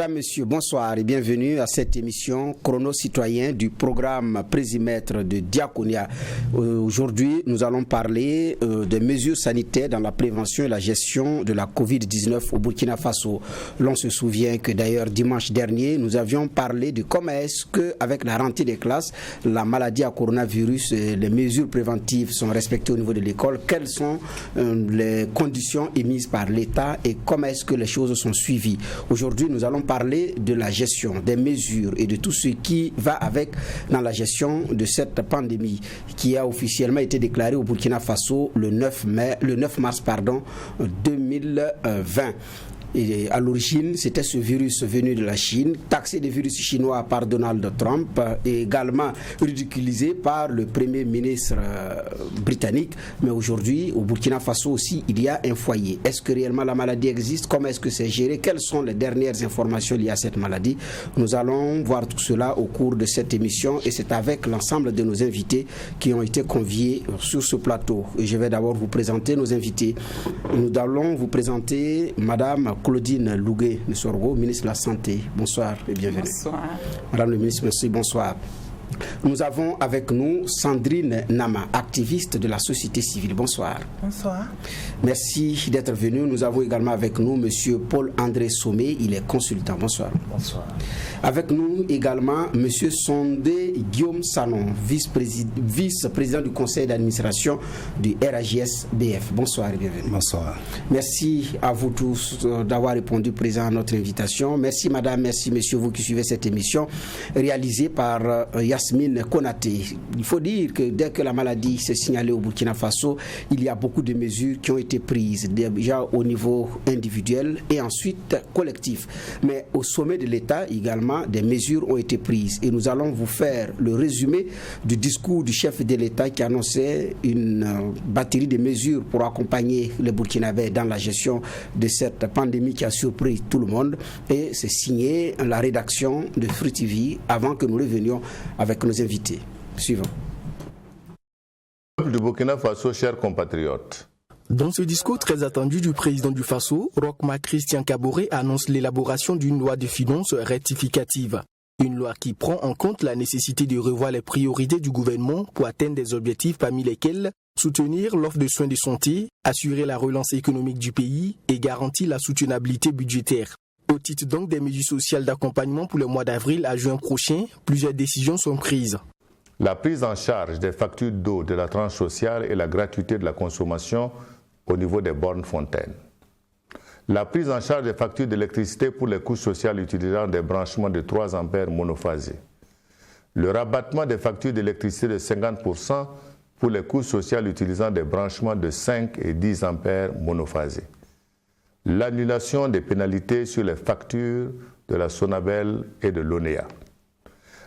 Mesdames, Messieurs, bonsoir et bienvenue à cette émission Chrono Citoyen du programme Présimètre de Diaconia. Aujourd'hui, nous allons parler des mesures sanitaires dans la prévention et la gestion de la Covid-19 au Burkina Faso. L'on se souvient que d'ailleurs dimanche dernier, nous avions parlé de comment est-ce qu'avec la rentrée des classes, la maladie à coronavirus, les mesures préventives sont respectées au niveau de l'école, quelles sont les conditions émises par l'État et comment est-ce que les choses sont suivies. Aujourd'hui, nous allons parler de la gestion, des mesures et de tout ce qui va avec dans la gestion de cette pandémie qui a officiellement été déclarée au Burkina Faso le 9 mars 2020. Et à l'origine, c'était ce virus venu de la Chine, taxé de virus chinois par Donald Trump et également ridiculisé par le Premier ministre britannique. Mais aujourd'hui, au Burkina Faso aussi, il y a un foyer. Est-ce que réellement la maladie existe? Comment est-ce que c'est géré? Quelles sont les dernières informations liées à cette maladie? Nous allons voir tout cela au cours de cette émission et c'est avec l'ensemble de nos invités qui ont été conviés sur ce plateau. Et je vais d'abord vous présenter nos invités. Nous allons vous présenter Madame Claudine Lougué-Nessorgo, ministre de la Santé. Bonsoir et bienvenue. Bonsoir. Madame le ministre, merci, bonsoir. Nous avons avec nous Sandrine Nama, activiste de la société civile. Bonsoir. Bonsoir. Merci d'être venu. Nous avons également avec nous Monsieur Paul-André Sommet, il est consultant. Bonsoir. Bonsoir. Avec nous également Monsieur Sondé Guillaume Salon, vice-président du conseil d'administration du RAJS-BF. Bonsoir et bienvenue. Bonsoir. Merci à vous tous d'avoir répondu présent à notre invitation. Merci madame, merci messieurs, vous qui suivez cette émission réalisée par Yasmine Konaté. Il faut dire que dès que la maladie s'est signalée au Burkina Faso, il y a beaucoup de mesures qui ont été prises, déjà au niveau individuel et ensuite collectif. Mais au sommet de l'État également, des mesures ont été prises. Et nous allons vous faire le résumé du discours du chef de l'État qui annonçait une batterie de mesures pour accompagner les Burkinabés dans la gestion de cette pandémie qui a surpris tout le monde. Et c'est signé la rédaction de Free TV avant que nous revenions avec nos invités. Suivant. Du Burkina Faso, chers compatriotes. Dans ce discours très attendu du président du Faso, Roch-Marc Christian Kaboré annonce l'élaboration d'une loi de finances rectificative. Une loi qui prend en compte la nécessité de revoir les priorités du gouvernement pour atteindre des objectifs parmi lesquels soutenir l'offre de soins de santé, assurer la relance économique du pays et garantir la soutenabilité budgétaire. Au titre donc des mesures sociales d'accompagnement pour le mois d'avril à juin prochain, plusieurs décisions sont prises. La prise en charge des factures d'eau de la tranche sociale et la gratuité de la consommation au niveau des bornes fontaines. La prise en charge des factures d'électricité pour les couches sociales utilisant des branchements de 3 ampères monophasés. Le rabattement des factures d'électricité de 50% pour les couches sociales utilisant des branchements de 5 et 10 ampères monophasés. L'annulation des pénalités sur les factures de la Sonabel et de l'ONEA.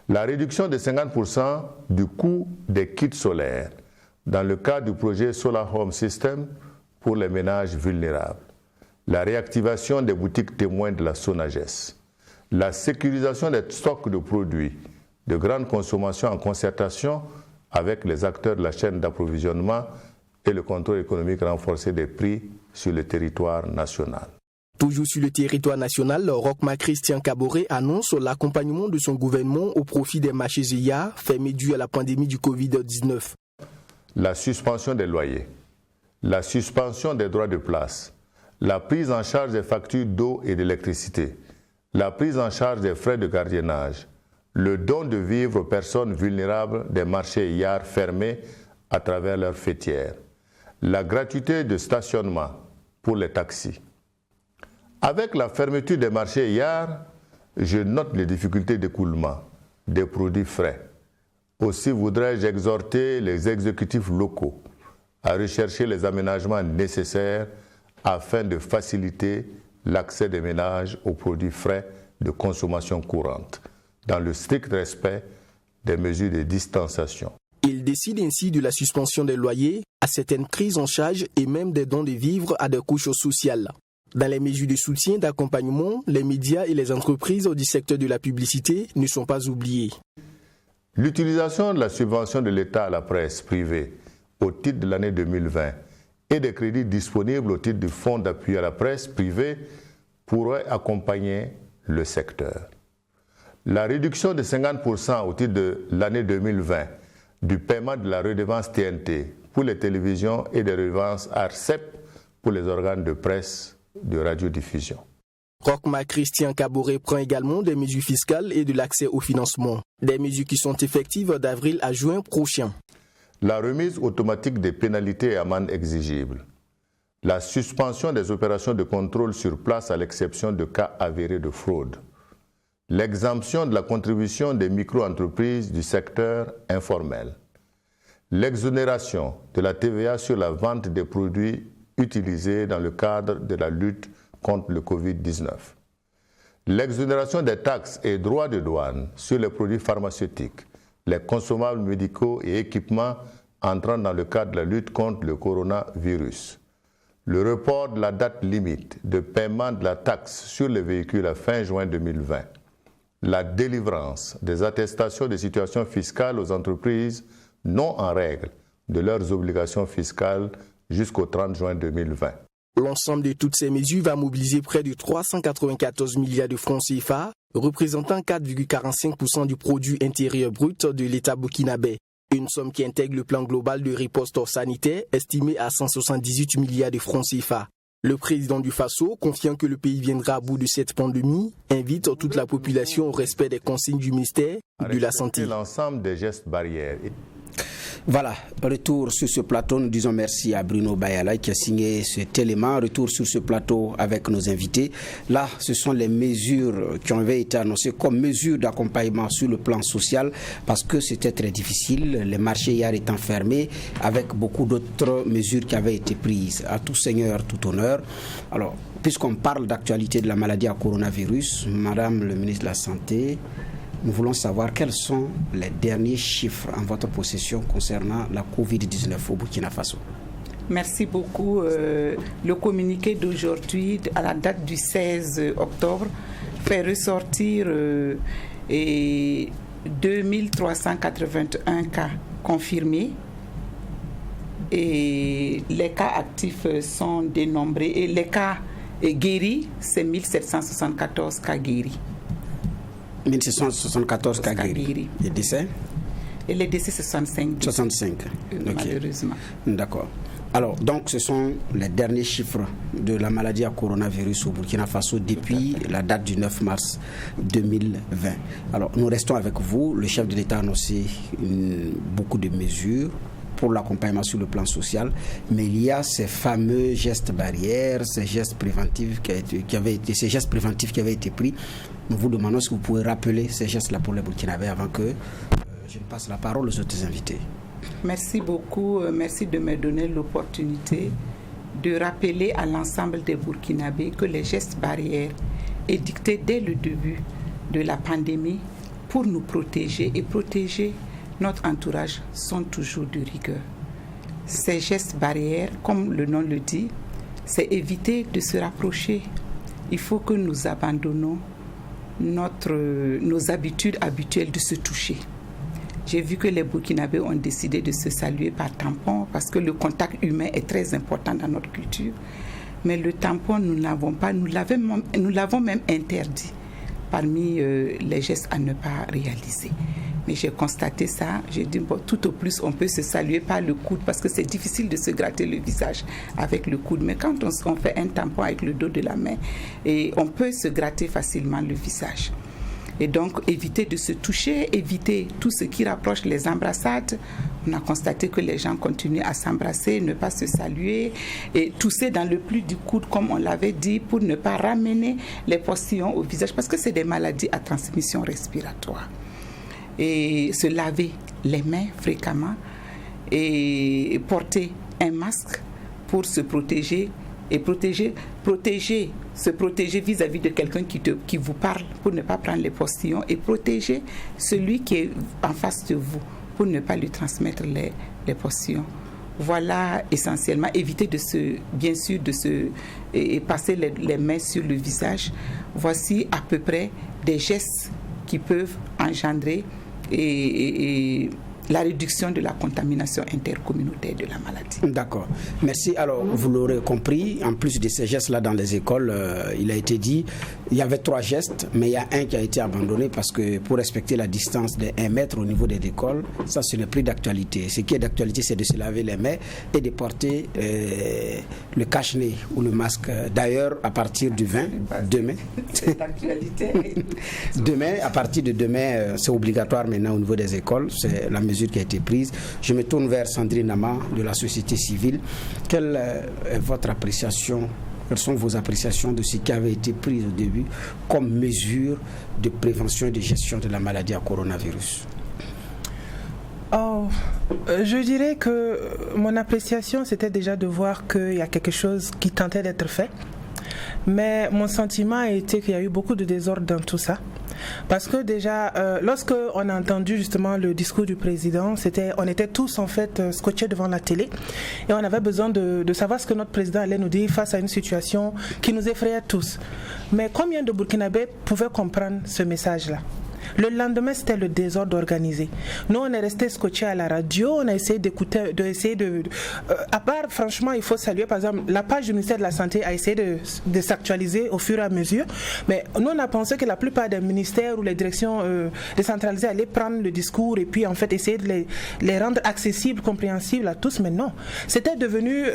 La réduction de 50% du coût des kits solaires dans le cadre du projet Solar Home System pour les ménages vulnérables. La réactivation des boutiques témoins de la SONAGES. La sécurisation des stocks de produits de grande consommation en concertation avec les acteurs de la chaîne d'approvisionnement et le contrôle économique renforcé des prix sur le territoire national. Toujours sur le territoire national, Roch-Marc Christian Kaboré annonce l'accompagnement de son gouvernement au profit des marchés EIA fermés dû à la pandémie du Covid-19. La suspension des loyers, la suspension des droits de place, la prise en charge des factures d'eau et d'électricité, la prise en charge des frais de gardiennage, le don de vivres aux personnes vulnérables des marchés EIA fermés à travers leurs fêtières, la gratuité de stationnement pour les taxis. Avec la fermeture des marchés hier, je note les difficultés d'écoulement des produits frais. Aussi voudrais-je exhorter les exécutifs locaux à rechercher les aménagements nécessaires afin de faciliter l'accès des ménages aux produits frais de consommation courante, dans le strict respect des mesures de distanciation. Il décide ainsi de la suspension des loyers, à certaines prises en charge et même des dons de vivres à des couches sociales. Dans les mesures de soutien, d'accompagnement, les médias et les entreprises du secteur de la publicité ne sont pas oubliés. L'utilisation de la subvention de l'État à la presse privée au titre de l'année 2020 et des crédits disponibles au titre du Fonds d'appui à la presse privée pourraient accompagner le secteur. La réduction de 50% au titre de l'année 2020 du paiement de la redevance TNT pour les télévisions et des redevances ARCEP pour les organes de presse de radiodiffusion. Roch-Marc Christian Kaboré prend également des mesures fiscales et de l'accès au financement. Des mesures qui sont effectives d'avril à juin prochain. La remise automatique des pénalités et amendes exigibles. La suspension des opérations de contrôle sur place à l'exception de cas avérés de fraude. L'exemption de la contribution des micro-entreprises du secteur informel. L'exonération de la TVA sur la vente des produits utilisés dans le cadre de la lutte contre le Covid-19. L'exonération des taxes et droits de douane sur les produits pharmaceutiques, les consommables médicaux et équipements entrant dans le cadre de la lutte contre le coronavirus. Le report de la date limite de paiement de la taxe sur les véhicules à fin juin 2020. La délivrance des attestations de situation fiscale aux entreprises non en règle de leurs obligations fiscales jusqu'au 30 juin 2020. L'ensemble de toutes ces mesures va mobiliser près de 394 milliards de francs CFA, représentant 4,45% du produit intérieur brut de l'État burkinabé. Une somme qui intègre le plan global de riposte sanitaire estimé à 178 milliards de francs CFA. Le président du Faso, confiant que le pays viendra à bout de cette pandémie, invite toute la population au respect des consignes du ministère de la Santé. L'ensemble des gestes barrières. Voilà, retour sur ce plateau. Nous disons merci à Bruno Bayala qui a signé cet élément. Retour sur ce plateau avec nos invités. Là, ce sont les mesures qui avaient été annoncées comme mesures d'accompagnement sur le plan social parce que c'était très difficile. Les marchés hier étant fermés avec beaucoup d'autres mesures qui avaient été prises. À tout seigneur, tout honneur. Alors, puisqu'on parle d'actualité de la maladie à coronavirus, Madame le ministre de la Santé, nous voulons savoir quels sont les derniers chiffres en votre possession concernant la Covid-19 au Burkina Faso. Merci beaucoup. Le communiqué d'aujourd'hui, à la date du 16 octobre, fait ressortir 2381 cas confirmés. Et les cas actifs sont dénombrés. Et les cas guéris, c'est 1774 cas guéris. 1774 cas guéris. Les décès? Et les décès, c'est 65. 65. Malheureusement. D'accord. Alors, donc, ce sont les derniers chiffres de la maladie à coronavirus au Burkina Faso depuis la date du 9 mars 2020. Alors, nous restons avec vous. Le chef de l'État a annoncé beaucoup de mesures pour l'accompagnement sur le plan social, mais il y a ces fameux gestes barrières, ces gestes préventifs qui avaient été pris. Nous vous demandons si vous pouvez rappeler ces gestes-là pour les Burkinabés avant que je ne passe la parole aux autres invités. Merci beaucoup. Merci de me donner l'opportunité de rappeler à l'ensemble des Burkinabés que les gestes barrières édictés dès le début de la pandémie pour nous protéger et protéger notre entourage sont toujours de rigueur. Ces gestes barrières, comme le nom le dit, c'est éviter de se rapprocher. Il faut que nous abandonnons nos habitudes habituelles de se toucher. J'ai vu que les Burkinabés ont décidé de se saluer par tampon parce que le contact humain est très important dans notre culture. Mais le tampon, nous n'avons pas, nous l'avons même interdit parmi les gestes à ne pas réaliser. Mais j'ai constaté ça, j'ai dit bon, tout au plus on peut se saluer par le coude parce que c'est difficile de se gratter le visage avec le coude. Mais quand on fait un tampon avec le dos de la main, et on peut se gratter facilement le visage. Et donc éviter de se toucher, éviter tout ce qui rapproche les embrassades. On a constaté que les gens continuent à s'embrasser, ne pas se saluer et tousser dans le pli du coude comme on l'avait dit pour ne pas ramener les postillons au visage parce que c'est des maladies à transmission respiratoire. Et se laver les mains fréquemment et porter un masque pour se protéger et se protéger vis-à-vis de quelqu'un qui vous parle pour ne pas prendre les postillons et protéger celui qui est en face de vous pour ne pas lui transmettre les postillons. Voilà essentiellement, éviter bien sûr de passer les mains sur le visage. Voici à peu près des gestes qui peuvent engendrer et la réduction de la contamination intercommunautaire de la maladie. D'accord. Merci. Alors, vous l'aurez compris, en plus de ces gestes-là dans les écoles, il a été dit, il y avait 3 gestes, mais il y a un qui a été abandonné parce que pour respecter la distance de 1 mètre au niveau des écoles, ça, ce n'est plus d'actualité. Ce qui est d'actualité, c'est de se laver les mains et de porter le cache-nez ou le masque. D'ailleurs, à partir du 20, demain, à partir de demain, c'est obligatoire maintenant au niveau des écoles. C'est la mesure qui a été prise. Je me tourne vers Sandrine Ama de la société civile. Quelle est votre appréciation? Quelles sont vos appréciations de ce qui avait été pris au début comme mesure de prévention et de gestion de la maladie à coronavirus? Je dirais que mon appréciation, c'était déjà de voir qu'il y a quelque chose qui tentait d'être fait. Mais mon sentiment a été qu'il y a eu beaucoup de désordre dans tout ça. Parce que déjà, lorsque on a entendu justement le discours du président, on était tous en fait scotchés devant la télé et on avait besoin de savoir ce que notre président allait nous dire face à une situation qui nous effrayait tous. Mais combien de Burkinabés pouvaient comprendre ce message-là? Le lendemain, c'était le désordre organisé. Nous, on est resté scotchés à la radio, on a essayé d'écouter, à part, franchement, il faut saluer, par exemple, la page du ministère de la Santé a essayé de s'actualiser au fur et à mesure, mais nous, on a pensé que la plupart des ministères ou les directions décentralisées allaient prendre le discours et puis, en fait, essayer de les rendre accessibles, compréhensibles à tous, mais non. C'était devenu,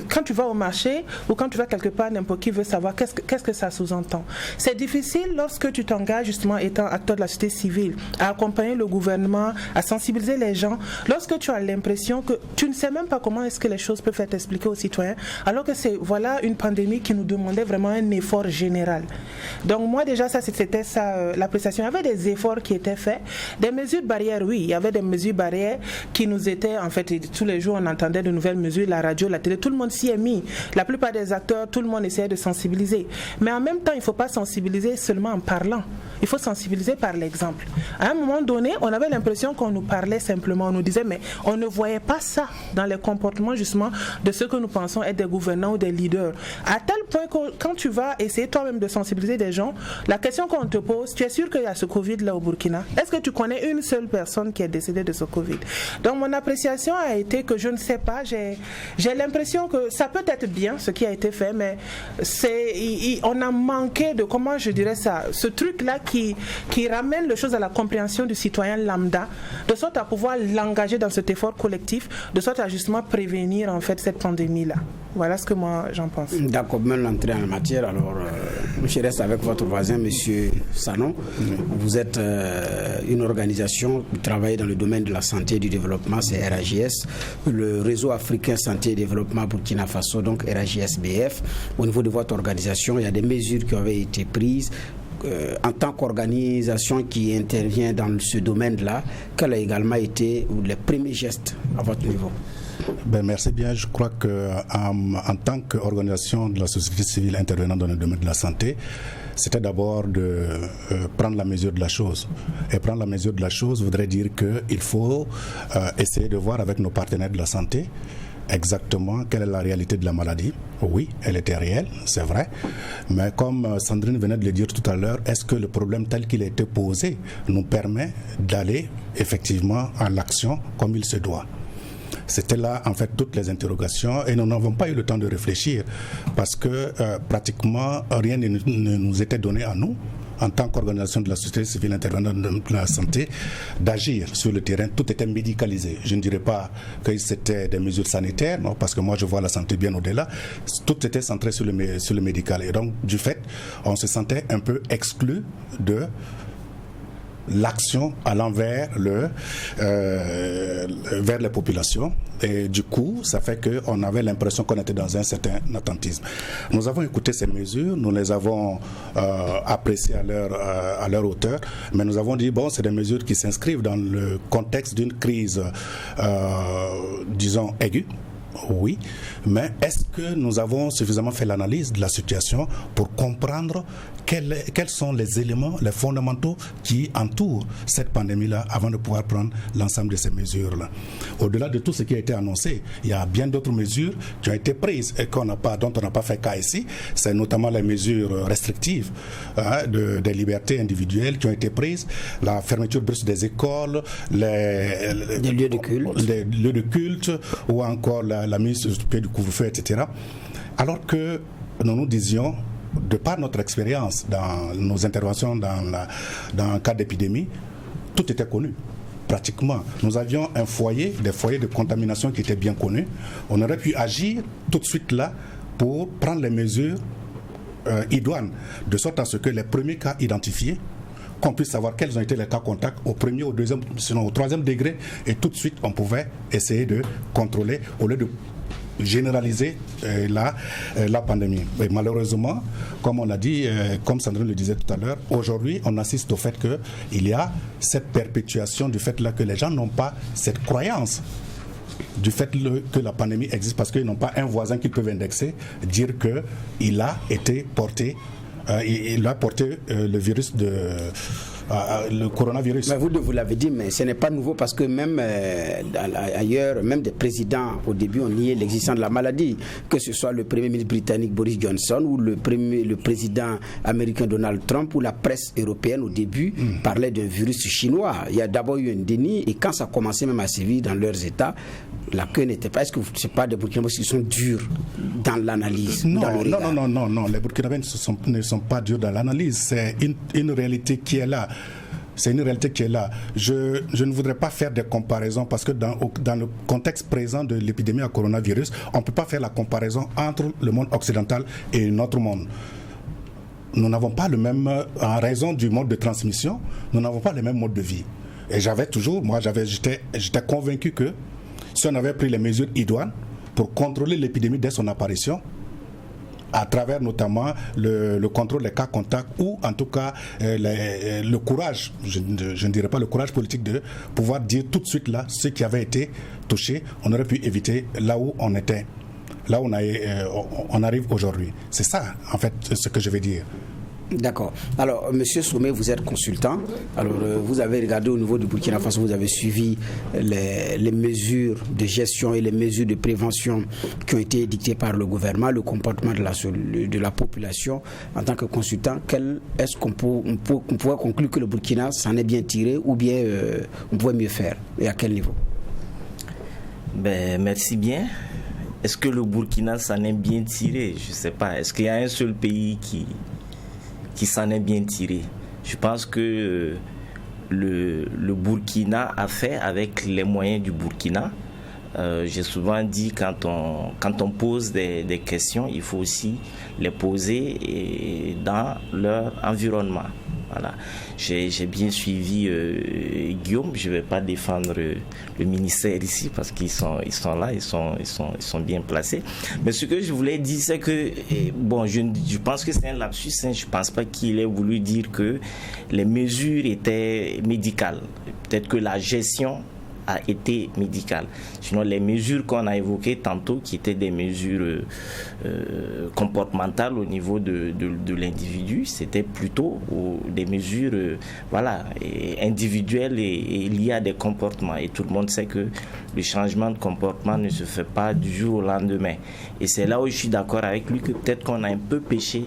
quand tu vas au marché ou quand tu vas quelque part, n'importe qui veut savoir qu'est-ce que ça sous-entend. C'est difficile lorsque tu t'engages, justement, étant acteur de la société civile, à accompagner le gouvernement, à sensibiliser les gens, lorsque tu as l'impression que tu ne sais même pas comment est-ce que les choses peuvent être expliquées aux citoyens, alors que c'est une pandémie qui nous demandait vraiment un effort général. Donc moi déjà c'était ça l'appréciation. Il y avait des efforts qui étaient faits, des mesures barrières, oui, il y avait des mesures barrières qui nous étaient, en fait, tous les jours on entendait de nouvelles mesures, la radio, la télé, tout le monde s'y est mis. La plupart des acteurs, tout le monde essayait de sensibiliser. Mais en même temps, il ne faut pas sensibiliser seulement en parlant. Il faut sensibiliser par l'exemple. À un moment donné, on avait l'impression qu'on nous parlait simplement, on nous disait, mais on ne voyait pas ça dans les comportements justement de ceux que nous pensons être des gouvernants ou des leaders. À tel point que quand tu vas essayer toi-même de sensibiliser des gens, la question qu'on te pose, tu es sûr qu'il y a ce Covid là au Burkina? Est-ce que tu connais une seule personne qui est décédée de ce Covid? Donc mon appréciation a été que je ne sais pas, j'ai l'impression que ça peut être bien ce qui a été fait, mais on a manqué de, comment je dirais ça, ce truc là qui ramène les choses à la compréhension du citoyen lambda, de sorte à pouvoir l'engager dans cet effort collectif, de sorte à justement prévenir en fait cette pandémie-là. Voilà ce que moi j'en pense. D'accord, même l'entrée en matière. Alors, je reste avec votre voisin, Monsieur Sanon. Vous êtes une organisation qui travaille dans le domaine de la santé et du développement, c'est RAGS, le réseau africain santé et développement Burkina Faso, donc RAGS-BF. Au niveau de votre organisation, il y a des mesures qui avaient été prises. En tant qu'organisation qui intervient dans ce domaine-là, quels ont également été les premiers gestes à votre niveau? Merci bien. Je crois qu'en tant qu'organisation de la société civile intervenant dans le domaine de la santé, c'était d'abord de prendre la mesure de la chose. Et prendre la mesure de la chose voudrait dire qu'il faut essayer de voir avec nos partenaires de la santé exactement quelle est la réalité de la maladie. Oui, elle était réelle, c'est vrai. Mais comme Sandrine venait de le dire tout à l'heure, est-ce que le problème tel qu'il a été posé nous permet d'aller effectivement à l'action comme il se doit? C'était là en fait toutes les interrogations et nous n'avons pas eu le temps de réfléchir parce que pratiquement rien ne nous était donné à nous en tant qu'organisation de la société civile intervenante de la santé, d'agir sur le terrain. Tout était médicalisé. Je ne dirais pas que c'était des mesures sanitaires, non, parce que moi je vois la santé bien au-delà. Tout était centré sur le médical. Et donc, du fait, on se sentait un peu exclu de l'action allant vers les populations, et du coup ça fait qu'on avait l'impression qu'on était dans un certain attentisme. Nous avons écouté ces mesures, nous les avons appréciées à leur hauteur, mais nous avons dit c'est des mesures qui s'inscrivent dans le contexte d'une crise disons aiguë, Oui, mais est-ce que nous avons suffisamment fait l'analyse de la situation pour comprendre quels sont les éléments, les fondamentaux qui entourent cette pandémie-là avant de pouvoir prendre l'ensemble de ces mesures-là? Au-delà de tout ce qui a été annoncé, il y a bien d'autres mesures qui ont été prises et dont on n'a pas fait cas ici. C'est notamment les mesures restrictives des libertés individuelles qui ont été prises, la fermeture brusque des écoles, des lieux de culte, ou encore la mise sur pied du couvre-feu, etc. Alors que nous disions, de par notre expérience dans nos interventions dans un cas d'épidémie, tout était connu. Pratiquement, nous avions des foyers de contamination qui étaient bien connus. On aurait pu agir tout de suite là pour prendre les mesures idoines, de sorte à ce que les premiers cas identifiés, qu'on puisse savoir quels ont été les cas contacts au premier, au deuxième, sinon au troisième degré, et tout de suite on pouvait essayer de contrôler au lieu de généraliser la pandémie. Mais malheureusement, comme on l'a dit, comme Sandrine le disait tout à l'heure, aujourd'hui on assiste au fait qu'il y a cette perpétuation du fait là que les gens n'ont pas cette croyance du fait que la pandémie existe, parce qu'ils n'ont pas un voisin qu'ils peuvent indexer, dire qu'il a été porté, il a porté le virus le coronavirus. Mais vous l'avez dit, mais ce n'est pas nouveau, parce que même ailleurs, même des présidents au début ont nié l'existence de la maladie, que ce soit le premier ministre britannique Boris Johnson ou le président américain Donald Trump, ou la presse européenne au début parlait d'un virus chinois. Il y a d'abord eu un déni, et quand ça a commencé même à sévir dans leurs États, la queue n'était pas. Est-ce que ce n'est pas des Burkinabés qui sont durs dans l'analyse? Non, les Burkinabés ne sont pas durs dans l'analyse. C'est une réalité qui est là. C'est une réalité qui est là. Je ne voudrais pas faire des comparaisons, parce que dans le contexte présent de l'épidémie à coronavirus, on ne peut pas faire la comparaison entre le monde occidental et notre monde. Nous n'avons pas le même, en raison du mode de transmission, nous n'avons pas le même mode de vie. Et j'étais convaincu que si on avait pris les mesures idoines pour contrôler l'épidémie dès son apparition, à travers notamment le contrôle des cas contacts, ou en tout cas le courage, je ne dirais pas le courage politique, de pouvoir dire tout de suite là ce qui avait été touché, on aurait pu éviter là où on était, là où on arrive aujourd'hui. C'est ça en fait ce que je veux dire. D'accord. Alors, Monsieur Sommet, vous êtes consultant. Alors, vous avez regardé au niveau du Burkina Faso, vous avez suivi les mesures de gestion et les mesures de prévention qui ont été dictées par le gouvernement, le comportement de la population. En tant que consultant, est-ce qu'on pourrait conclure que le Burkina s'en est bien tiré, ou bien on pourrait mieux faire, et à quel niveau? Merci bien. Est-ce que le Burkina s'en est bien tiré? Je ne sais pas. Est-ce qu'il y a un seul pays qui s'en est bien tiré? Je pense que le Burkina a fait avec les moyens du Burkina. J'ai souvent dit, quand on pose des questions, il faut aussi les poser dans leur environnement. Voilà. J'ai bien suivi Guillaume. Je ne vais pas défendre le ministère ici, parce qu'ils sont là, ils sont bien placés. Mais ce que je voulais dire, c'est que je pense que c'est un lapsus. Je ne pense pas qu'il ait voulu dire que les mesures étaient médicales. Peut-être que la gestion a été médicale. Sinon, les mesures qu'on a évoquées tantôt, qui étaient des mesures comportementales au niveau de l'individu, c'était plutôt des mesures individuelles et liées à des comportements. Et tout le monde sait que le changement de comportement ne se fait pas du jour au lendemain. Et c'est là où je suis d'accord avec lui, que peut-être qu'on a un peu péché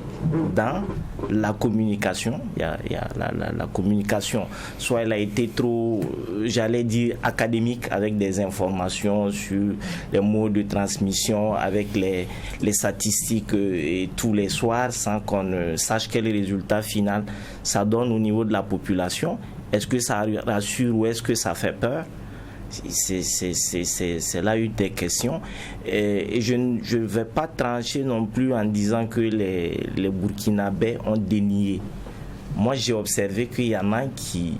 dans la communication. Il y a la communication, soit elle a été trop, j'allais dire, académique, avec des informations sur les modes de transmission, avec les statistiques et tous les soirs, sans qu'on ne sache quel résultat final ça donne au niveau de la population. Est-ce que ça rassure ou est-ce que ça fait peur? C'est là une des questions. Et je ne vais pas trancher non plus en disant que les Burkinabés ont dénié. Moi, j'ai observé qu'il y en a qui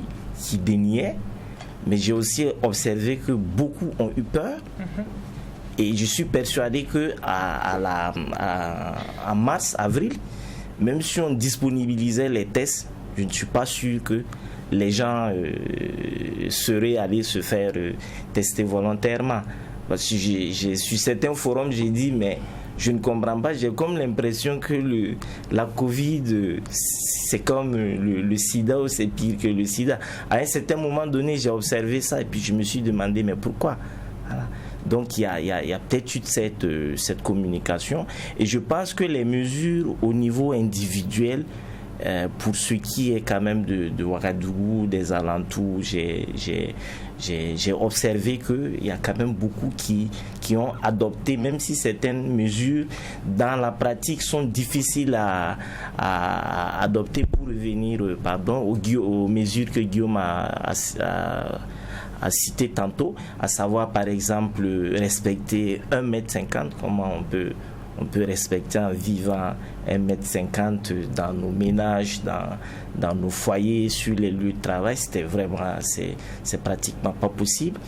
déniaient, mais j'ai aussi observé que beaucoup ont eu peur. Et je suis persuadé qu'en mars, avril, même si on disponibilisait les tests, je ne suis pas sûr que les gens seraient allés se faire tester volontairement. Parce que sur certains forums, j'ai dit, mais je ne comprends pas. J'ai comme l'impression que la Covid, c'est comme le sida ou c'est pire que le sida. À un certain moment donné, j'ai observé ça et puis je me suis demandé, mais pourquoi? Voilà. Donc il y a peut-être eu cette communication. Et je pense que les mesures au niveau individuel, pour ce qui est quand même de Ouagadougou, des alentours, j'ai observé qu'il y a quand même beaucoup qui ont adopté, même si certaines mesures dans la pratique sont difficiles à adopter pour revenir aux mesures que Guillaume a cité tantôt, à savoir par exemple respecter 1,50 m, comment on peut respecter en vivant 1,50 m dans nos ménages, dans nos foyers, sur les lieux de travail. C'est pratiquement pas possible.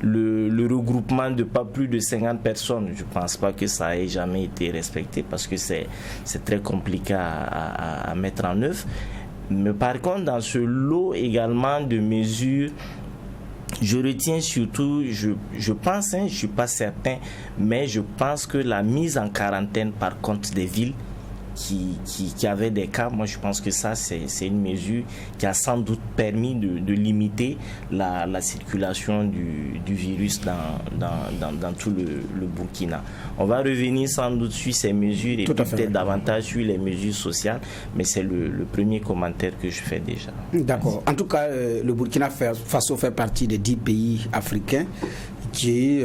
Le regroupement de pas plus de 50 personnes, je pense pas que ça ait jamais été respecté parce que c'est très compliqué à mettre en œuvre. Mais par contre, dans ce lot également de mesures, je retiens surtout, je pense, je ne suis pas certain, mais je pense que la mise en quarantaine par contre des villes qui avaient des cas, moi je pense que ça c'est une mesure qui a sans doute permis de limiter la circulation du virus dans tout le Burkina. On va revenir sans doute sur ces mesures et peut-être davantage sur les mesures sociales, mais c'est le premier commentaire que je fais déjà. D'accord. En tout cas, le Burkina Faso fait partie des 10 pays africains qui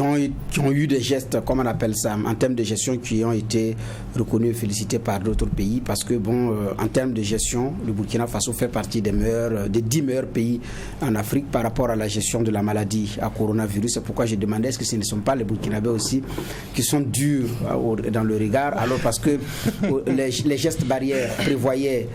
ont eu des gestes, comme on appelle ça, en termes de gestion, qui ont été reconnus et félicités par d'autres pays, parce que en termes de gestion, le Burkina Faso fait partie des 10 meilleurs pays en Afrique par rapport à la gestion de la maladie à coronavirus. C'est pourquoi je demandais, est-ce que ce ne sont pas les Burkinabés aussi qui sont durs dans le regard, alors parce que les gestes barrières prévoyaient,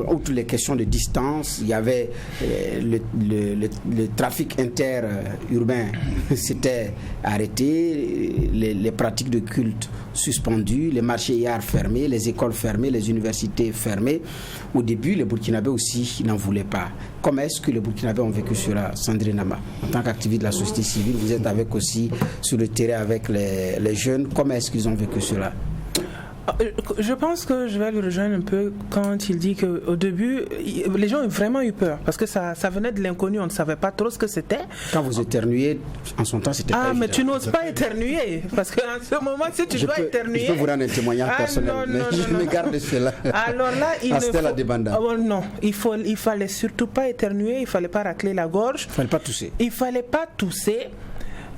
outre les questions de distance, il y avait le trafic interurbain, c'était arrêté, les pratiques de culte suspendues, les marchés et arts fermés, les écoles fermées, les universités fermées. Au début, les Burkinabés aussi n'en voulaient pas. Comment est-ce que les Burkinabés ont vécu cela, Sandrine Nama? En tant qu'activiste de la société civile, vous êtes aussi sur le terrain avec les jeunes. Comment est-ce qu'ils ont vécu cela? Je pense que je vais le rejoindre un peu quand il dit qu'au début, les gens ont vraiment eu peur parce que ça venait de l'inconnu, on ne savait pas trop ce que c'était. Quand vous éternuez, en son temps, c'était pas mais évident. tu n'oses pas éternuer parce qu'en ce moment, si tu dois éternuer... Je peux vous rendre un témoignage personnel, je me garde cela. Alors là, il fallait surtout pas éternuer, il ne fallait pas racler la gorge. Il ne fallait pas tousser.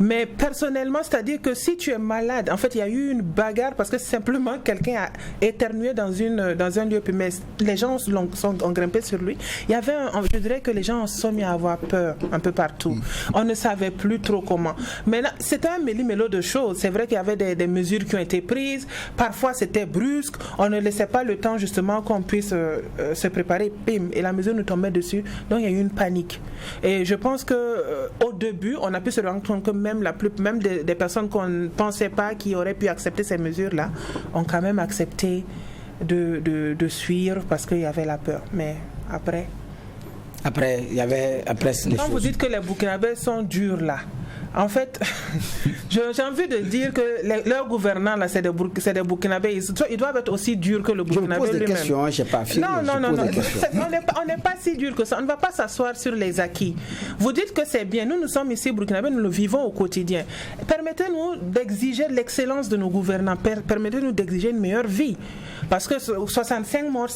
Mais personnellement, c'est-à-dire que si tu es malade, en fait, il y a eu une bagarre parce que simplement quelqu'un a éternué dans un lieu, mais les gens ont grimpé sur lui. Il y avait, je dirais que les gens se sont mis à avoir peur un peu partout. On ne savait plus trop comment. Mais là, c'était un méli-mélo de choses. C'est vrai qu'il y avait des mesures qui ont été prises. Parfois, c'était brusque. On ne laissait pas le temps justement qu'on puisse se préparer. Bim, et la mesure nous tombait dessus. Donc, il y a eu une panique. Et je pense qu'au début, on a pu se rendre compte que même des personnes qu'on ne pensait pas qui auraient pu accepter ces mesures-là ont quand même accepté de suivre parce qu'il y avait la peur. Mais après, il y avait quand vous dites que les Burkinabés sont durs là, en fait, j'ai envie de dire que leurs gouvernants là, c'est des Burkinabés. Ils doivent être aussi durs que le Burkinabé lui-même. Je pose des questions, je n'ai pas fini. Non. On n'est pas si dur que ça. On ne va pas s'asseoir sur les acquis. Vous dites que c'est bien. Nous sommes ici Burkinabés, nous le vivons au quotidien. Permettez-nous d'exiger l'excellence de nos gouvernants. Permettez-nous d'exiger une meilleure vie. Parce que 65 morts,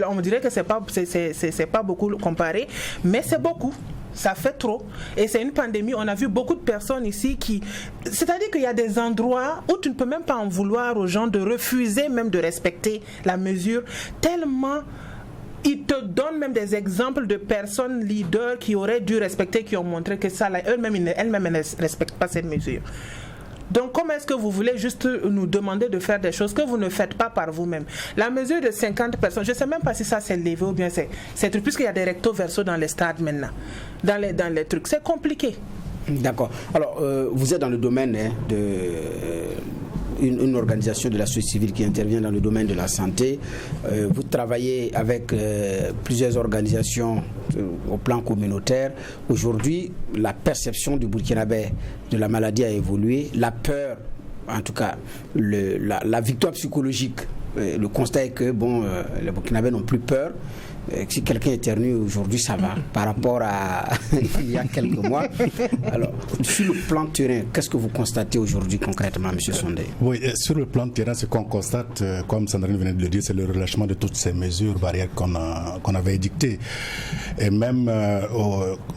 on dirait que c'est pas beaucoup comparé, mais c'est beaucoup. Ça fait trop. Et c'est une pandémie. On a vu beaucoup de personnes ici c'est-à-dire qu'il y a des endroits où tu ne peux même pas en vouloir aux gens de refuser même de respecter la mesure, tellement ils te donnent même des exemples de personnes leaders qui auraient dû respecter, qui ont montré que ça, elles-mêmes ne respectent pas cette mesure. Donc, comment est-ce que vous voulez juste nous demander de faire des choses que vous ne faites pas par vous-même? La mesure de 50 personnes, je ne sais même pas si ça s'est levé ou bien c'est truc, puisqu'il y a des recto-verso dans les stades maintenant, dans les trucs. C'est compliqué. D'accord. Alors, vous êtes dans le domaine une organisation de la société civile qui intervient dans le domaine de la santé. Vous travaillez avec plusieurs organisations au plan communautaire. Aujourd'hui, la perception du Burkinabé de la maladie a évolué. La peur, en tout cas, la victoire psychologique, le constat est que les Burkinabés n'ont plus peur. Si quelqu'un éternue aujourd'hui, ça va par rapport à il y a quelques mois. Alors, sur le plan terrain, qu'est-ce que vous constatez aujourd'hui concrètement, M. Sondé? Oui, sur le plan terrain, ce qu'on constate, comme Sandrine venait de le dire, c'est le relâchement de toutes ces mesures barrières qu'on avait édictées. Et même,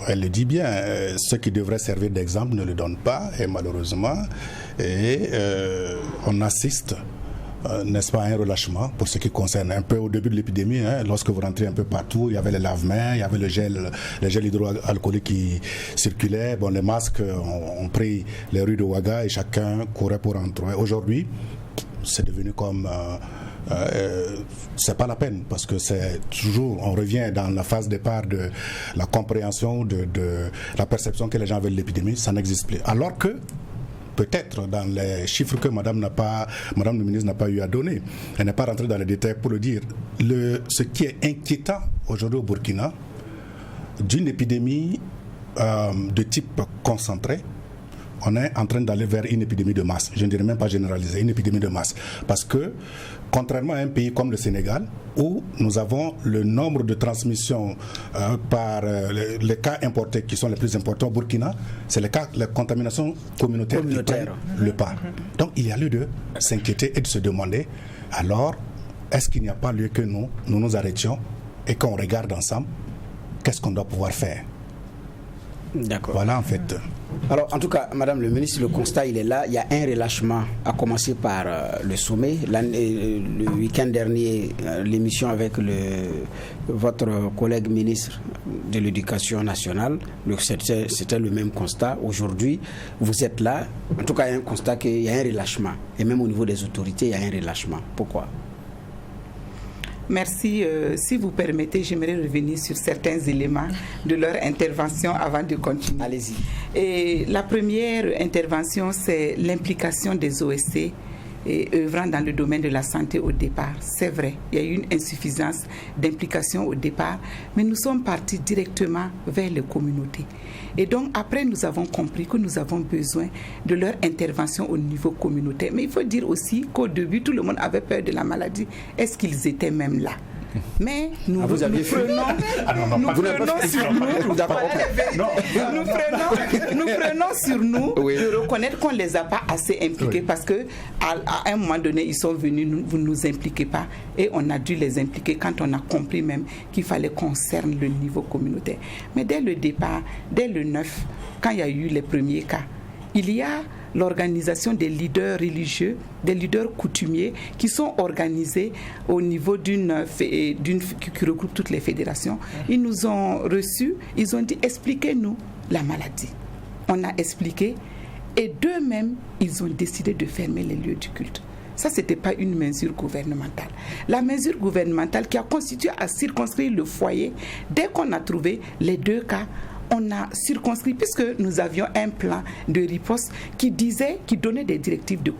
elle le dit bien, ceux qui devraient servir d'exemple ne le donnent pas, et malheureusement, on assiste, n'est-ce pas, un relâchement pour ce qui concerne un peu au début de l'épidémie, lorsque vous rentrez un peu partout, il y avait les lave-mains, il y avait les gels hydroalcooliques qui circulaient, les masques ont pris les rues de Ouaga et chacun courait pour rentrer. Aujourd'hui, c'est devenu comme c'est pas la peine, parce que c'est toujours, on revient dans la phase départ de la compréhension de la perception que les gens avaient de l'épidémie, ça n'existe plus. Alors que peut-être dans les chiffres que Madame le ministre n'a pas eu à donner. Elle n'est pas rentrée dans les détails pour le dire. Ce qui est inquiétant aujourd'hui au Burkina, d'une épidémie de type concentré, on est en train d'aller vers une épidémie de masse. Je ne dirais même pas généralisée, une épidémie de masse. Parce que, contrairement à un pays comme le Sénégal, où nous avons le nombre de transmissions par les cas importés qui sont les plus importants au Burkina, c'est la contamination communautaire qui prennent le pas. Donc il y a lieu de s'inquiéter et de se demander, alors, est-ce qu'il n'y a pas lieu que nous nous arrêtions et qu'on regarde ensemble qu'est-ce qu'on doit pouvoir faire? D'accord. Voilà en fait. Alors, en tout cas, Madame le ministre, le constat, il est là. Il y a un relâchement, à commencer par le sommet. Le week-end dernier, l'émission avec votre collègue ministre de l'Éducation nationale, c'était le même constat. Aujourd'hui, vous êtes là. En tout cas, il y a un constat qu'il y a un relâchement. Et même au niveau des autorités, il y a un relâchement. Pourquoi? Merci. Si vous permettez, j'aimerais revenir sur certains éléments de leur intervention avant de continuer. Allez-y. Et la première intervention, c'est l'implication des OSC œuvrant dans le domaine de la santé au départ. C'est vrai, il y a eu une insuffisance d'implication au départ, mais nous sommes partis directement vers les communautés. Et donc, après, nous avons compris que nous avons besoin de leur intervention au niveau communautaire. Mais il faut dire aussi qu'au début, tout le monde avait peur de la maladie. Est-ce qu'ils étaient même là? Mais nous prenons sur nous de reconnaître qu'on ne les a pas assez impliqués parce qu'à un moment donné, ils sont venus, vous ne nous impliquez pas, et on a dû les impliquer quand on a compris même qu'il fallait qu'on cerne le niveau communautaire. Mais dès le départ, dès le 9, quand il y a eu les premiers cas, il y a l'organisation des leaders religieux, des leaders coutumiers qui sont organisés au niveau qui regroupe toutes les fédérations. Ils nous ont reçus, ils ont dit expliquez-nous la maladie. On a expliqué et d'eux-mêmes, ils ont décidé de fermer les lieux du culte. Ça, ce n'était pas une mesure gouvernementale. La mesure gouvernementale qui a constitué à circonscrire le foyer, dès qu'on a trouvé les 2 cas, on a circonscrit, puisque nous avions un plan de riposte qui donnait des directives de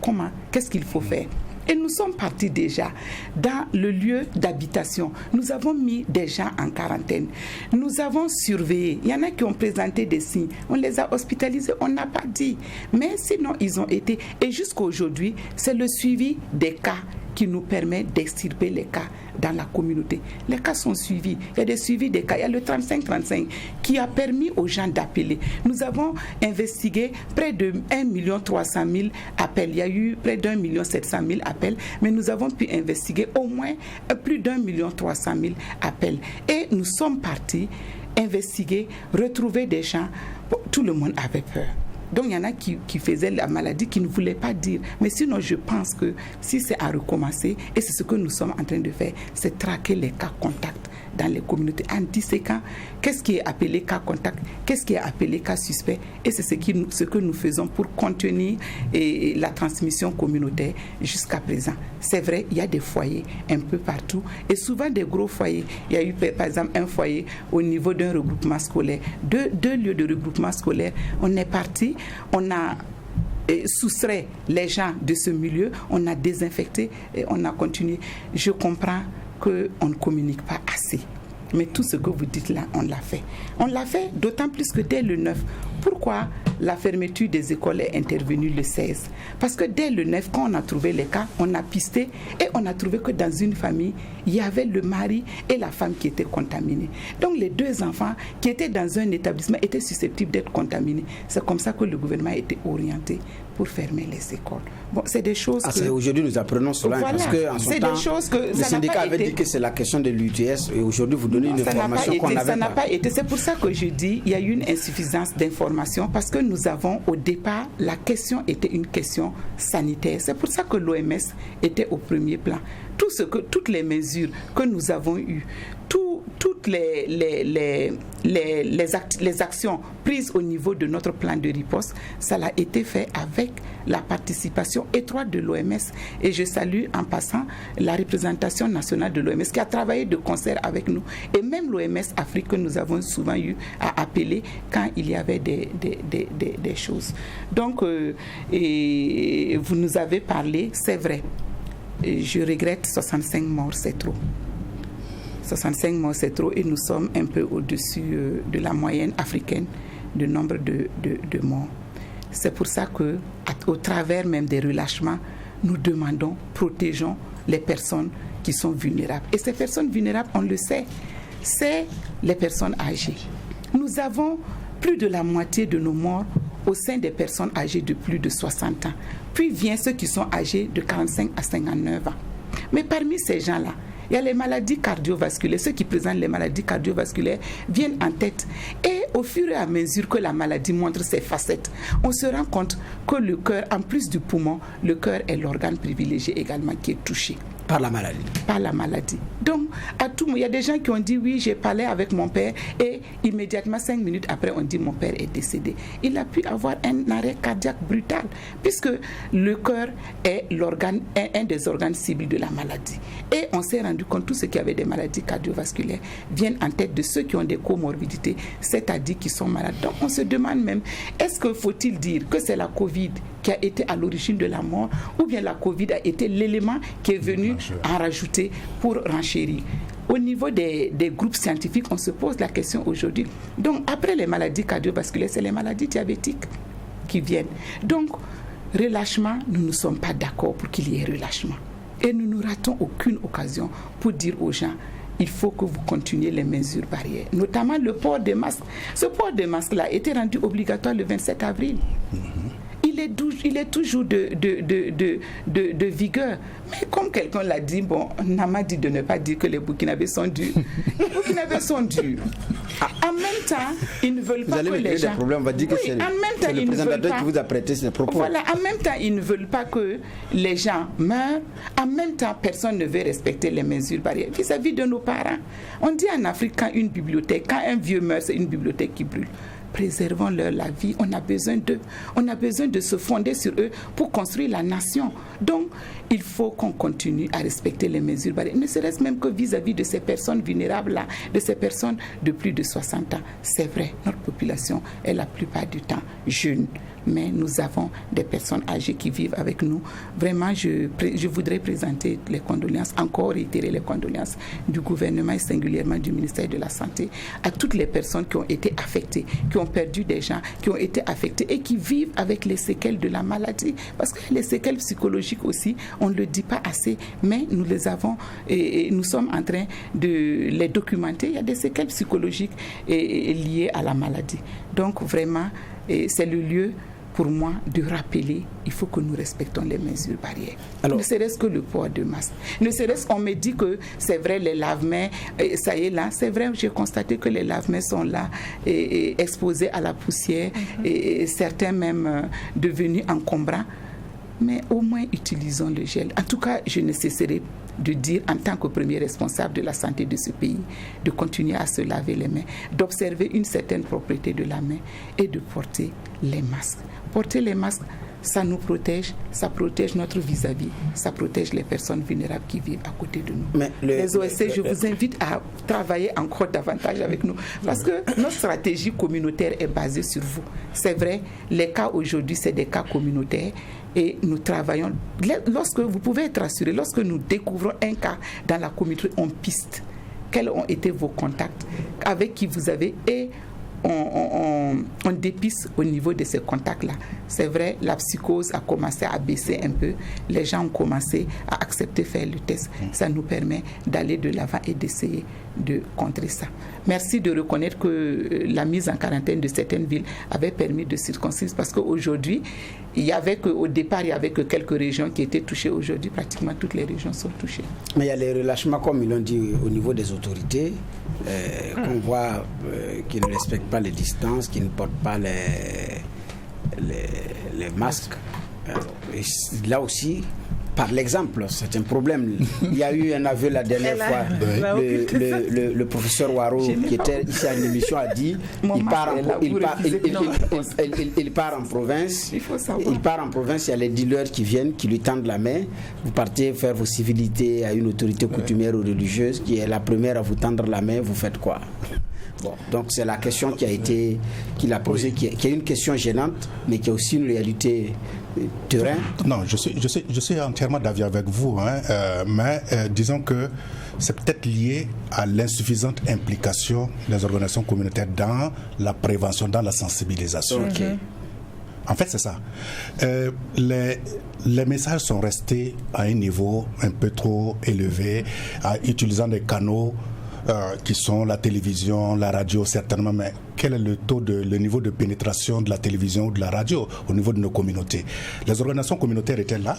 qu'est-ce qu'il faut faire. Et nous sommes partis déjà dans le lieu d'habitation. Nous avons mis des gens en quarantaine. Nous avons surveillé. Il y en a qui ont présenté des signes. On les a hospitalisés, on n'a pas dit. Mais sinon, ils ont été. Et jusqu'à aujourd'hui, c'est le suivi des cas qui nous permet d'extirper les cas dans la communauté. Les cas sont suivis. Il y a des suivis des cas. Il y a le 35-35 qui a permis aux gens d'appeler. Nous avons investigué près de 1 300 000 appels. Il y a eu près d'1 700 000 appels, mais nous avons pu investiguer au moins plus d'1 300 000 appels. Et nous sommes partis investiguer, retrouver des gens. Tout le monde avait peur. Donc il y en a qui faisaient la maladie, qui ne voulaient pas dire. Mais sinon, je pense que si c'est à recommencer, et c'est ce que nous sommes en train de faire, c'est traquer les cas contacts dans les communautés en disséquant qu'est-ce qui est appelé cas contact, qu'est-ce qui est appelé cas suspect. Et c'est ce que nous faisons pour contenir la transmission communautaire jusqu'à présent. C'est vrai, il y a des foyers un peu partout, et souvent des gros foyers. Il y a eu par exemple un foyer au niveau d'un regroupement scolaire, deux lieux de regroupement scolaire. On est parti, on a soustrait les gens de ce milieu, on a désinfecté et on a continué. Je comprends qu'on ne communique pas assez. Mais tout ce que vous dites là, on l'a fait. On l'a fait d'autant plus que dès le 9. Pourquoi la fermeture des écoles est intervenue le 16? Parce que dès le 9, quand on a trouvé les cas, on a pisté et on a trouvé que dans une famille, il y avait le mari et la femme qui étaient contaminés. Donc les 2 enfants qui étaient dans un établissement étaient susceptibles d'être contaminés. C'est comme ça que le gouvernement a été orienté pour fermer les écoles. Bon, c'est des choses que... Aujourd'hui, nous apprenons cela, voilà, parce qu'en son temps, le syndicat avait dit que c'est la question de l'UTS, et aujourd'hui, vous donnez une information qu'on n'avait pas. Ça n'a pas été. C'est pour ça que je dis qu'il y a eu une insuffisance d'information, parce que nous avons, au départ, la question était une question sanitaire. C'est pour ça que l'OMS était au premier plan. Toutes les mesures que nous avons eues, toutes les actions prises au niveau de notre plan de riposte, ça a été fait avec la participation étroite de l'OMS. Et je salue en passant la représentation nationale de l'OMS qui a travaillé de concert avec nous. Et même l'OMS Afrique que nous avons souvent eu à appeler quand il y avait des choses. Donc, et vous nous avez parlé, c'est vrai. Je regrette 65 morts, c'est trop. 65 morts, c'est trop, et nous sommes un peu au-dessus de la moyenne africaine de nombre de morts. C'est pour ça qu'au travers même des relâchements, nous demandons, protégeons les personnes qui sont vulnérables. Et ces personnes vulnérables, on le sait, c'est les personnes âgées. Nous avons plus de la moitié de nos morts au sein des personnes âgées de plus de 60 ans. Puis viennent ceux qui sont âgés de 45 à 59 ans. Mais parmi ces gens-là, il y a les maladies cardiovasculaires. Ceux qui présentent les maladies cardiovasculaires viennent en tête. Et au fur et à mesure que la maladie montre ses facettes, on se rend compte que le cœur, en plus du poumon, le cœur est l'organe privilégié également qui est touché. Par la maladie. Par la maladie. Donc, à tout moment, il y a des gens qui ont dit oui, j'ai parlé avec mon père, et immédiatement 5 minutes après, on dit mon père est décédé. Il a pu avoir un arrêt cardiaque brutal, puisque le cœur est un des organes cibles de la maladie. Et on s'est rendu compte que tous ceux qui avaient des maladies cardiovasculaires viennent en tête de ceux qui ont des comorbidités, c'est-à-dire qui sont malades. Donc, on se demande même, est-ce que faut-il dire que c'est la Covid qui a été à l'origine de la mort, ou bien la Covid a été l'élément qui est venu en rajouter pour renchérir. Au niveau des groupes scientifiques, on se pose la question aujourd'hui. Donc, après les maladies cardiovasculaires, c'est les maladies diabétiques qui viennent. Donc, relâchement, nous ne sommes pas d'accord pour qu'il y ait relâchement. Et nous ne ratons aucune occasion pour dire aux gens, il faut que vous continuiez les mesures barrières, notamment le port des masques. Ce port des masques-là a été rendu obligatoire le 27 avril. Il est toujours de vigueur. Mais comme quelqu'un l'a dit, bon, on m'a dit de ne pas dire que les Burkinabés sont durs. Les Burkinabés sont durs. En même temps, ils ne veulent pas que les gens... On va dire que c'est le présentateur qui vous a prêté ces propos. Voilà, en même temps, ils ne veulent pas que les gens meurent. En même temps, personne ne veut respecter les mesures barrières vis-à-vis de nos parents. On dit en Afrique, quand un vieux meurt, c'est une bibliothèque qui brûle. Préservons-leur la vie, on a besoin d'eux. On a besoin de se fonder sur eux pour construire la nation. Donc, il faut qu'on continue à respecter les mesures barrières, ne serait-ce même que vis-à-vis de ces personnes vulnérables-là, de ces personnes de plus de 60 ans. C'est vrai, notre population est la plupart du temps jeune, mais nous avons des personnes âgées qui vivent avec nous. Vraiment, je voudrais présenter les condoléances, encore réitérer les condoléances du gouvernement et singulièrement du ministère de la Santé à toutes les personnes qui ont été affectées, qui ont perdu des gens, qui ont été affectés et qui vivent avec les séquelles de la maladie. Parce que les séquelles psychologiques aussi, on ne le dit pas assez, mais nous les avons et nous sommes en train de les documenter. Il y a des séquelles psychologiques liées à la maladie. Donc vraiment, c'est le lieu pour moi de rappeler, il faut que nous respectons les mesures barrières. Alors, ne serait-ce que le port de masque. Ne serait-ce qu'on me dit que c'est vrai, les lave-mains, ça y est là. C'est vrai, j'ai constaté que les lave-mains sont là, exposés à la poussière, et certains même devenus encombrants. Mais au moins utilisons le gel. En tout cas, je ne cesserai de dire en tant que premier responsable de la santé de ce pays, de continuer à se laver les mains, d'observer une certaine propreté de la main et de porter les masques. Porter les masques ça nous protège, ça protège notre vis-à-vis, ça protège les personnes vulnérables qui vivent à côté de nous. Mais les OSC, je vous invite à travailler encore davantage avec nous parce que notre stratégie communautaire est basée sur vous. C'est vrai, les cas aujourd'hui, c'est des cas communautaires et nous travaillons. Lorsque vous pouvez être assuré, lorsque nous découvrons un cas dans la communauté, on piste. Quels ont été vos contacts, avec qui vous avez, et on dépiste au niveau de ces contacts-là. C'est vrai, la psychose a commencé à baisser un peu. Les gens ont commencé à accepter faire le test. Ça nous permet d'aller de l'avant et d'essayer de contrer ça. Merci de reconnaître que la mise en quarantaine de certaines villes avait permis de circonscrire, parce qu'aujourd'hui, au départ, il n'y avait que quelques régions qui étaient touchées. Aujourd'hui, pratiquement toutes les régions sont touchées. Mais il y a les relâchements, comme ils l'ont dit, au niveau des autorités, qu'on voit qui ne respectent pas les distances, qui ne portent pas les masques. Et là aussi, par l'exemple, c'est un problème. Il y a eu un aveu la dernière fois. Le professeur Waro, qui était ici à l'émission, a dit il part en province. Il part en province, il y a les dealers qui viennent, qui lui tendent la main. Vous partez faire vos civilités à une autorité coutumière ou religieuse qui est la première à vous tendre la main. Vous faites quoi? Bon, donc c'est la question qu'il a posée, qui est une question gênante, mais qui est aussi une réalité terrain. Non, je suis entièrement d'avis avec vous, mais disons que c'est peut-être lié à l'insuffisante implication des organisations communautaires dans la prévention, dans la sensibilisation. Okay. En fait, c'est ça. Les messages sont restés à un niveau un peu trop élevé, utilisant des canaux qui sont la télévision, la radio certainement, mais quel est le niveau de pénétration de la télévision ou de la radio au niveau de nos communautés? Les organisations communautaires étaient là,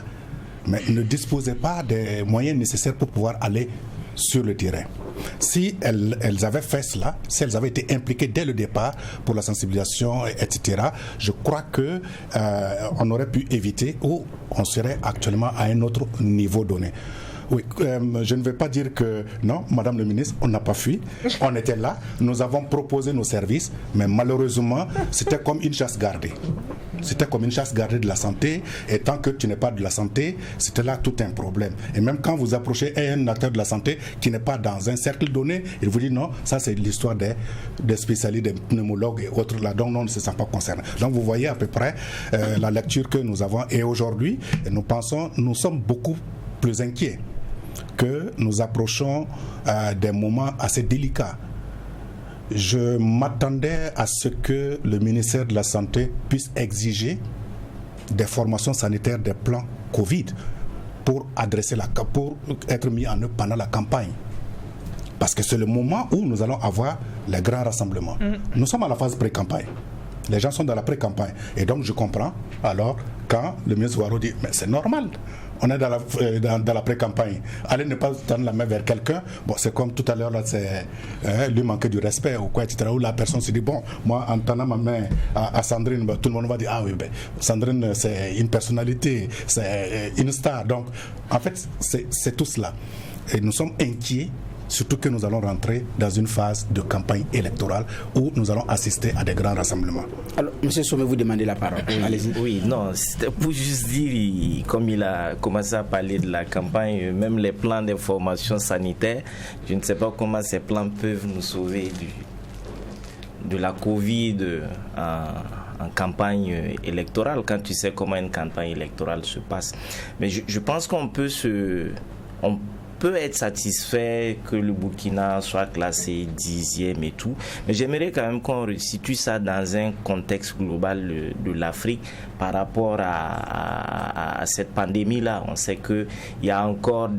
mais ne disposaient pas des moyens nécessaires pour pouvoir aller sur le terrain. Si elles avaient fait cela, si elles avaient été impliquées dès le départ pour la sensibilisation, etc., je crois que on aurait pu éviter, ou on serait actuellement à un autre niveau donné. Oui, je ne vais pas dire que non, Madame le ministre, on n'a pas fui, on était là, nous avons proposé nos services, mais malheureusement, c'était comme une chasse gardée. C'était comme une chasse gardée de la santé, et tant que tu n'es pas de la santé, c'était là tout un problème. Et même quand vous approchez un acteur de la santé qui n'est pas dans un cercle donné, il vous dit non, ça c'est l'histoire des spécialistes, des pneumologues et autres là, donc on ne se sent pas concerné. Donc vous voyez à peu près la lecture que nous avons, et aujourd'hui, nous sommes beaucoup plus inquiets que nous approchons des moments assez délicats. Je m'attendais à ce que le ministère de la Santé puisse exiger des formations sanitaires, des plans Covid pour être mis en œuvre pendant la campagne. Parce que c'est le moment où nous allons avoir les grands rassemblements. Nous sommes à la phase pré-campagne. Les gens sont dans la pré-campagne. Et donc je comprends alors quand le ministre Waro dit mais c'est normal. On est dans la pré-campagne. Allez ne pas tendre la main vers quelqu'un. Bon, c'est comme tout à l'heure, là, c'est lui manquer du respect ou quoi, etc. Où la personne se dit, bon, moi, en tendant ma main à Sandrine, bah, tout le monde va dire, ah oui, ben, Sandrine, c'est une personnalité, c'est une star. Donc, en fait, c'est tout cela. Et nous sommes inquiets, surtout que nous allons rentrer dans une phase de campagne électorale où nous allons assister à des grands rassemblements. Alors, M. Sommet, vous demandez la parole. Allez-y. Oui, non, c'était pour juste dire, comme il a commencé à parler de la campagne, même les plans d'information sanitaire, je ne sais pas comment ces plans peuvent nous sauver de la Covid en campagne électorale, quand tu sais comment une campagne électorale se passe. Mais je pense qu'on peut être satisfait que le Burkina soit classé 10e et tout, mais j'aimerais quand même qu'on resitue ça dans un contexte global de l'Afrique par rapport à cette pandémie-là. On sait qu'il y a encore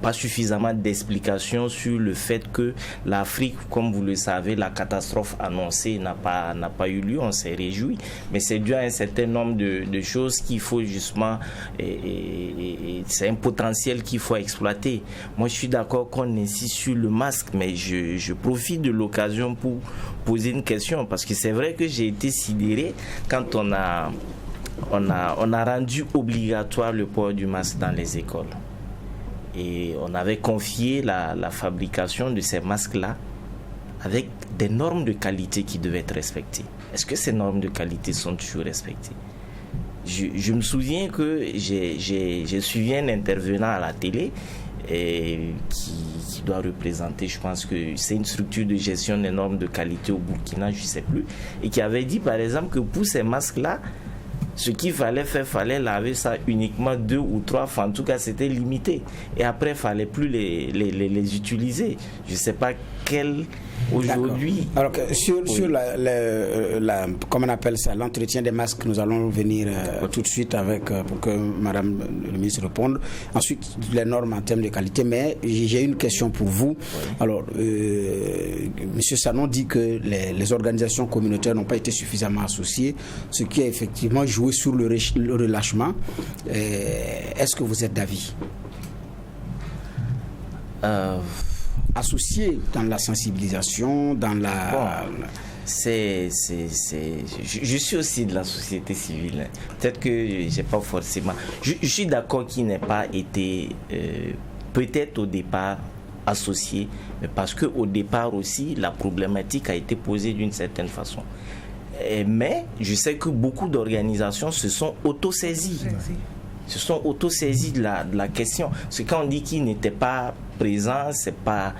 pas suffisamment d'explications sur le fait que l'Afrique, comme vous le savez, la catastrophe annoncée n'a pas eu lieu. On s'est réjoui, mais c'est dû à un certain nombre de choses qu'il faut justement, et c'est un potentiel qu'il faut exploiter. Moi, je suis d'accord qu'on insiste sur le masque, mais je profite de l'occasion pour poser une question, parce que c'est vrai que j'ai été sidéré quand on a rendu obligatoire le port du masque dans les écoles. Et on avait confié la fabrication de ces masques-là avec des normes de qualité qui devaient être respectées. Est-ce que ces normes de qualité sont toujours respectées? Je me souviens que j'ai suivi un intervenant à la télé qui doit représenter, je pense que c'est une structure de gestion des normes de qualité au Burkina, je ne sais plus, et qui avait dit par exemple que pour ces masques-là, ce qu'il fallait faire, fallait laver ça uniquement 2 ou 3 fois, en tout cas c'était limité, et après il ne fallait plus les utiliser. Je ne sais pas quel aujourd'hui. Alors sur comment on appelle ça, l'entretien des masques, nous allons venir tout de suite avec pour que Madame le ministre réponde. Ensuite les normes en termes de qualité, mais j'ai une question pour vous. Oui. Alors Monsieur Sanon dit que les organisations communautaires n'ont pas été suffisamment associées, ce qui a effectivement joué sur le relâchement. Est-ce que vous êtes d'avis? Associés dans la sensibilisation, dans la... Je suis aussi de la société civile. Peut-être que j'ai pas forcément... Je suis d'accord qu'il n'ait pas été peut-être au départ associé, mais parce qu'au départ aussi, la problématique a été posée d'une certaine façon. Mais je sais que beaucoup d'organisations se sont auto-saisies. Se sont auto-saisis de la question. Parce que quand on dit qu'ils n'étaient pas présents, c'est pas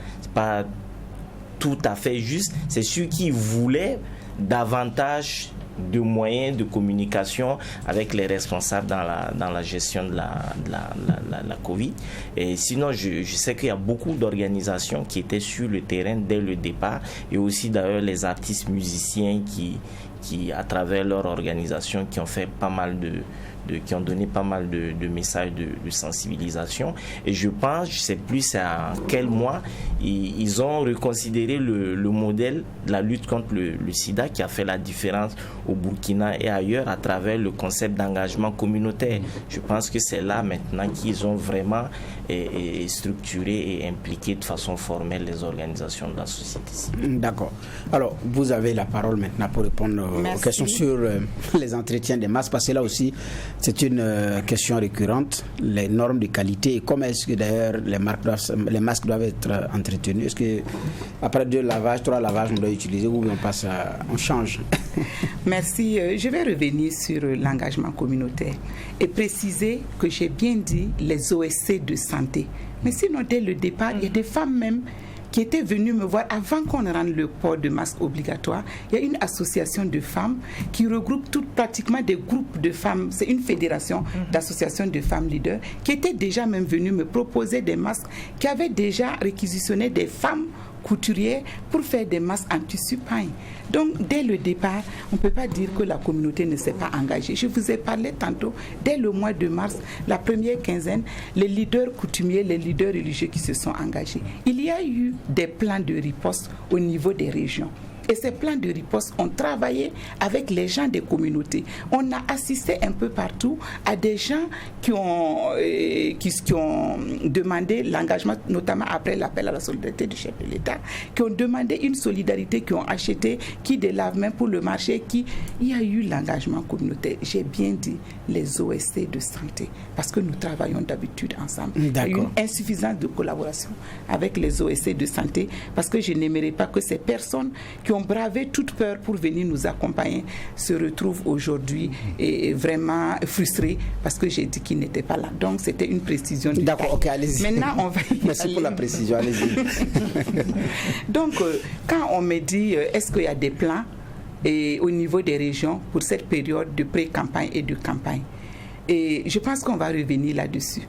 tout à fait juste. C'est ceux qui voulaient davantage de moyens de communication avec les responsables dans la gestion de la Covid. Et sinon, je sais qu'il y a beaucoup d'organisations qui étaient sur le terrain dès le départ, et aussi d'ailleurs les artistes musiciens qui à travers leur organisation, qui ont fait pas mal qui ont donné pas mal de messages de sensibilisation. Et je pense, je ne sais plus à quel mois, ils ont reconsidéré le modèle de la lutte contre le sida, qui a fait la différence au Burkina et ailleurs à travers le concept d'engagement communautaire. Je pense que c'est là maintenant qu'ils ont vraiment structuré et impliqué de façon formelle les organisations de la société civile. D'accord. Alors, vous avez la parole maintenant pour répondre aux questions sur les entretiens des masques, parce que là aussi, c'est une question récurrente, les normes de qualité, et comment est-ce que d'ailleurs les masques doivent être entretenus? Est-ce que après 2 lavages, 3 lavages, on doit utiliser, ou on change? Merci. Je vais revenir sur l'engagement communautaire et préciser que j'ai bien dit les OSC de santé. Mais sinon, dès le départ, il y a des femmes même qui étaient venues me voir avant qu'on rende le port de masque obligatoire. Il y a une association de femmes qui regroupe pratiquement des groupes de femmes. C'est une fédération d'associations de femmes leaders qui étaient déjà même venues me proposer des masques, qui avaient déjà réquisitionné des femmes couturiers pour faire des masques en tissu paille. Donc, dès le départ, on ne peut pas dire que la communauté ne s'est pas engagée. Je vous ai parlé tantôt, dès le mois de mars, la première quinzaine, les leaders coutumiers, les leaders religieux qui se sont engagés. Il y a eu des plans de riposte au niveau des régions. Et ces plans de riposte ont travaillé avec les gens des communautés. On a assisté un peu partout à des gens qui ont demandé l'engagement, notamment après l'appel à la solidarité du chef de l'État, qui ont demandé une solidarité, qui ont acheté, qui des lave-mains pour le marché, il y a eu l'engagement communautaire. J'ai bien dit les OSC de santé, parce que nous travaillons d'habitude ensemble. Il y a une insuffisance de collaboration avec les OSC de santé, parce que je n'aimerais pas que ces personnes qui ont bravé toute peur pour venir nous accompagner se retrouvent aujourd'hui et vraiment frustrés parce que j'ai dit qu'ils n'étaient pas là. Donc c'était une précision. D'accord, ok, allez-y. Maintenant, on va Merci pour la précision, allez-y. Donc, quand on me dit est-ce qu'il y a des plans au niveau des régions pour cette période de pré-campagne et de campagne, et je pense qu'on va revenir là-dessus.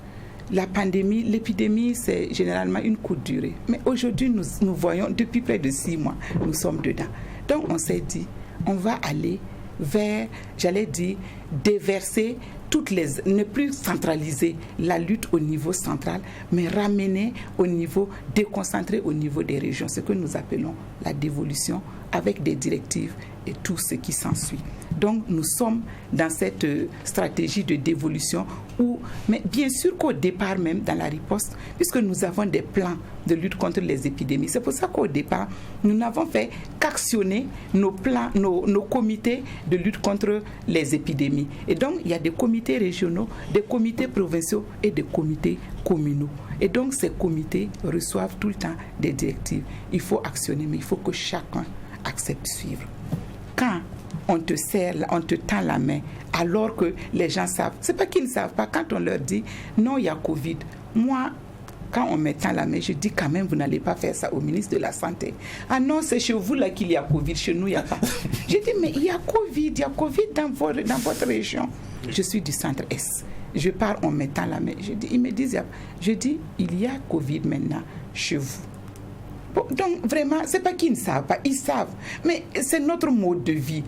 La pandémie, l'épidémie, c'est généralement une courte durée. Mais aujourd'hui, nous voyons, depuis près de 6 mois, nous sommes dedans. Donc, on s'est dit, on va aller vers, j'allais dire, déverser ne plus centraliser la lutte au niveau central, mais ramener au niveau, déconcentrer au niveau des régions, ce que nous appelons la dévolution, avec des directives et tout ce qui s'ensuit. Donc nous sommes dans cette stratégie de dévolution mais bien sûr qu'au départ même dans la riposte, puisque nous avons des plans de lutte contre les épidémies, c'est pour ça qu'au départ nous n'avons fait qu'actionner nos plans, nos comités de lutte contre les épidémies. Et donc il y a des comités régionaux, des comités provinciaux et des comités communaux. Et donc ces comités reçoivent tout le temps des directives. Il faut actionner, mais il faut que chacun accepte de suivre. Quand on te serre, on te tend la main, alors que les gens savent. C'est pas qu'ils ne savent pas. Quand on leur dit non, il y a Covid. Moi, quand on me tend la main, je dis quand même, vous n'allez pas faire ça au ministre de la Santé. Ah non, c'est chez vous là qu'il y a Covid, chez nous il n'y a pas. Je dis mais il y a Covid dans votre région. Je suis du centre S. Je pars, on me tend la main. Ils me disent, il y a Covid maintenant chez vous. Bon, donc vraiment, c'est pas qu'ils ne savent pas, ils savent. Mais c'est notre mode de vie.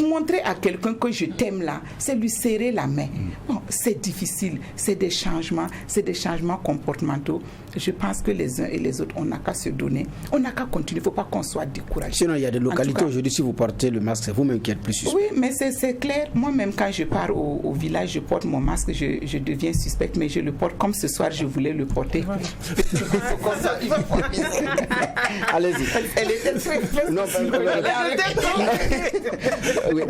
Montrer à quelqu'un que je t'aime là, c'est lui serrer la main. Bon, c'est difficile, c'est des changements comportementaux. Je pense que les uns et les autres, on n'a qu'à se donner, on n'a qu'à continuer, il ne faut pas qu'on soit découragé. Sinon, il y a des localités aujourd'hui, si vous portez le masque, c'est vous-même qui êtes plus suspect. Oui, mais c'est clair. Moi-même, quand je pars au village, je porte mon masque, je deviens suspecte, mais je le porte comme ce soir, je voulais le porter. Comme ça, il va allez-y. Elle était très oui,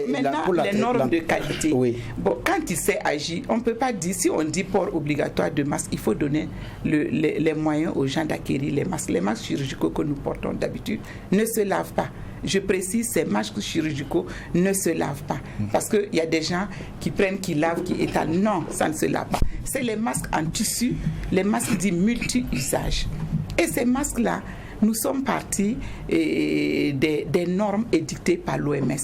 mais maintenant, les normes de qualité. Oui. Bon, quand il s'est agi, on ne peut pas dire, si on dit port obligatoire de masque, il faut donner les moyens aux gens d'acquérir les masques. Les masques chirurgicaux que nous portons d'habitude ne se lavent pas. Je précise, ces masques chirurgicaux ne se lavent pas. Parce qu'il y a des gens qui prennent, qui lavent, qui étalent. Non, ça ne se lave pas. C'est les masques en tissu, les masques dits multi-usages. Et ces masques-là, nous sommes partis des normes édictées par l'OMS.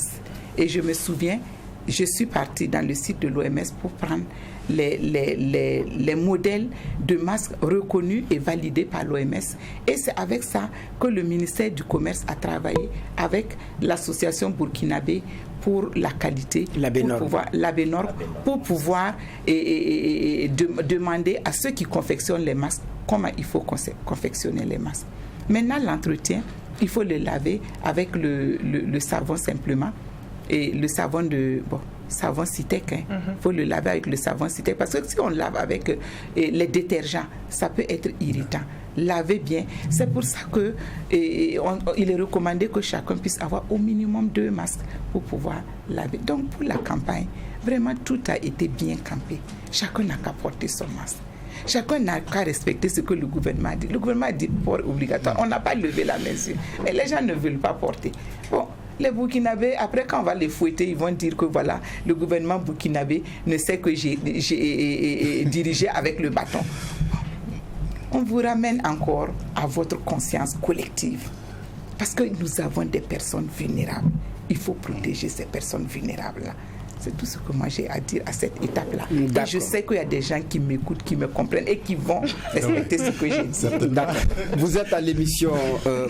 Et je me souviens, je suis partie dans le site de l'OMS pour prendre les modèles de masques reconnus et validés par l'OMS. Et c'est avec ça que le ministère du Commerce a travaillé avec l'association burkinabé pour la qualité, pour pouvoir demander à ceux qui confectionnent les masques comment il faut confectionner les masques. Maintenant, l'entretien, il faut le laver avec le savon simplement et le savon savon Citec. Il faut le laver avec le savon Citec parce que si on lave avec les détergents, ça peut être irritant. Lavez bien. C'est pour ça que il est recommandé que chacun puisse avoir au minimum 2 masques pour pouvoir laver. Donc pour la campagne, vraiment tout a été bien campé. Chacun n'a qu'à porter son masque. Chacun n'a qu'à respecter ce que le gouvernement a dit. Le gouvernement a dit port obligatoire. On n'a pas levé la mesure. Mais les gens ne veulent pas porter. Bon, les Burkinabés, après quand on va les fouetter, ils vont dire que voilà, le gouvernement burkinabé ne sait que j'ai dirigé avec le bâton. On vous ramène encore à votre conscience collective. Parce que nous avons des personnes vulnérables. Il faut protéger ces personnes vulnérables-là. C'est tout ce que moi j'ai à dire à cette étape-là. Et je sais qu'il y a des gens qui m'écoutent, qui me comprennent et qui vont respecter ce que j'ai dit. D'accord. Vous êtes à l'émission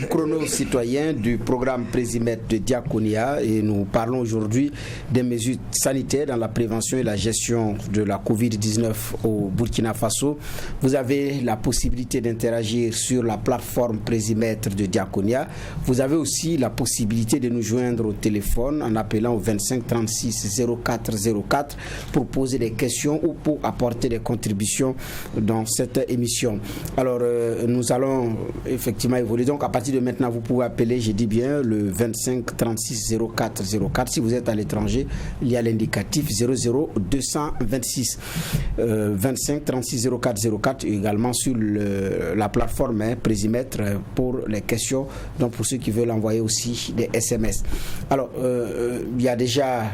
Chrono Citoyen du programme Présimètre de Diakonia et nous parlons aujourd'hui des mesures sanitaires dans la prévention et la gestion de la Covid-19 au Burkina Faso. Vous avez la possibilité d'interagir sur la plateforme Présimètre de Diakonia. Vous avez aussi la possibilité de nous joindre au téléphone en appelant au 25 36 0404 pour poser des questions ou pour apporter des contributions dans cette émission. Alors, nous allons effectivement évoluer. Donc, à partir de maintenant, vous pouvez appeler, je dis bien, le 25 36 0404. Si vous êtes à l'étranger, il y a l'indicatif 00 226 25 36 0404 également sur la plateforme Présimètre pour les questions. Donc, pour ceux qui veulent envoyer aussi des SMS. Alors, il y a déjà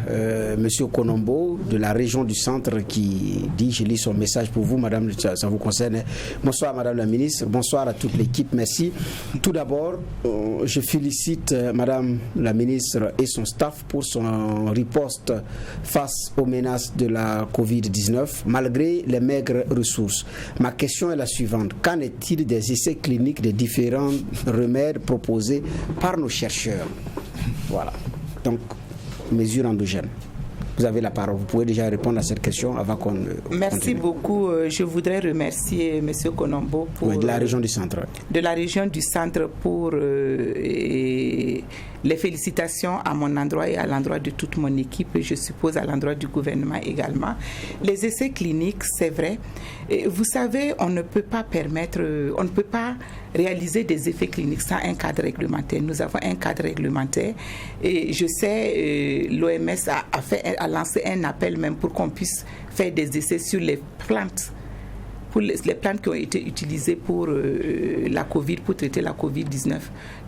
Monsieur Konombo de la région du centre qui dit, je lis son message pour vous, madame, ça vous concerne. Bonsoir madame la ministre, bonsoir à toute l'équipe, merci. Tout d'abord, je félicite madame la ministre et son staff pour son riposte face aux menaces de la Covid-19, malgré les maigres ressources. Ma question est la suivante, qu'en est-il des essais cliniques des différents remèdes proposés par nos chercheurs? Voilà, donc mesures endogènes. Vous avez la parole. Vous pouvez déjà répondre à cette question avant qu'on Merci continue. beaucoup. Je voudrais remercier M. Konombo pour, de la région du centre. De la région du centre pour les félicitations à mon endroit et à l'endroit de toute mon équipe, et je suppose à l'endroit du gouvernement également. Les essais cliniques, c'est vrai. Et vous savez, on ne peut pas réaliser des effets cliniques sans un cadre réglementaire. Nous avons un cadre réglementaire et je sais, l'OMS a lancé un appel même pour qu'on puisse faire des essais sur les plantes. Pour les plantes qui ont été utilisées pour la COVID, pour traiter la COVID-19.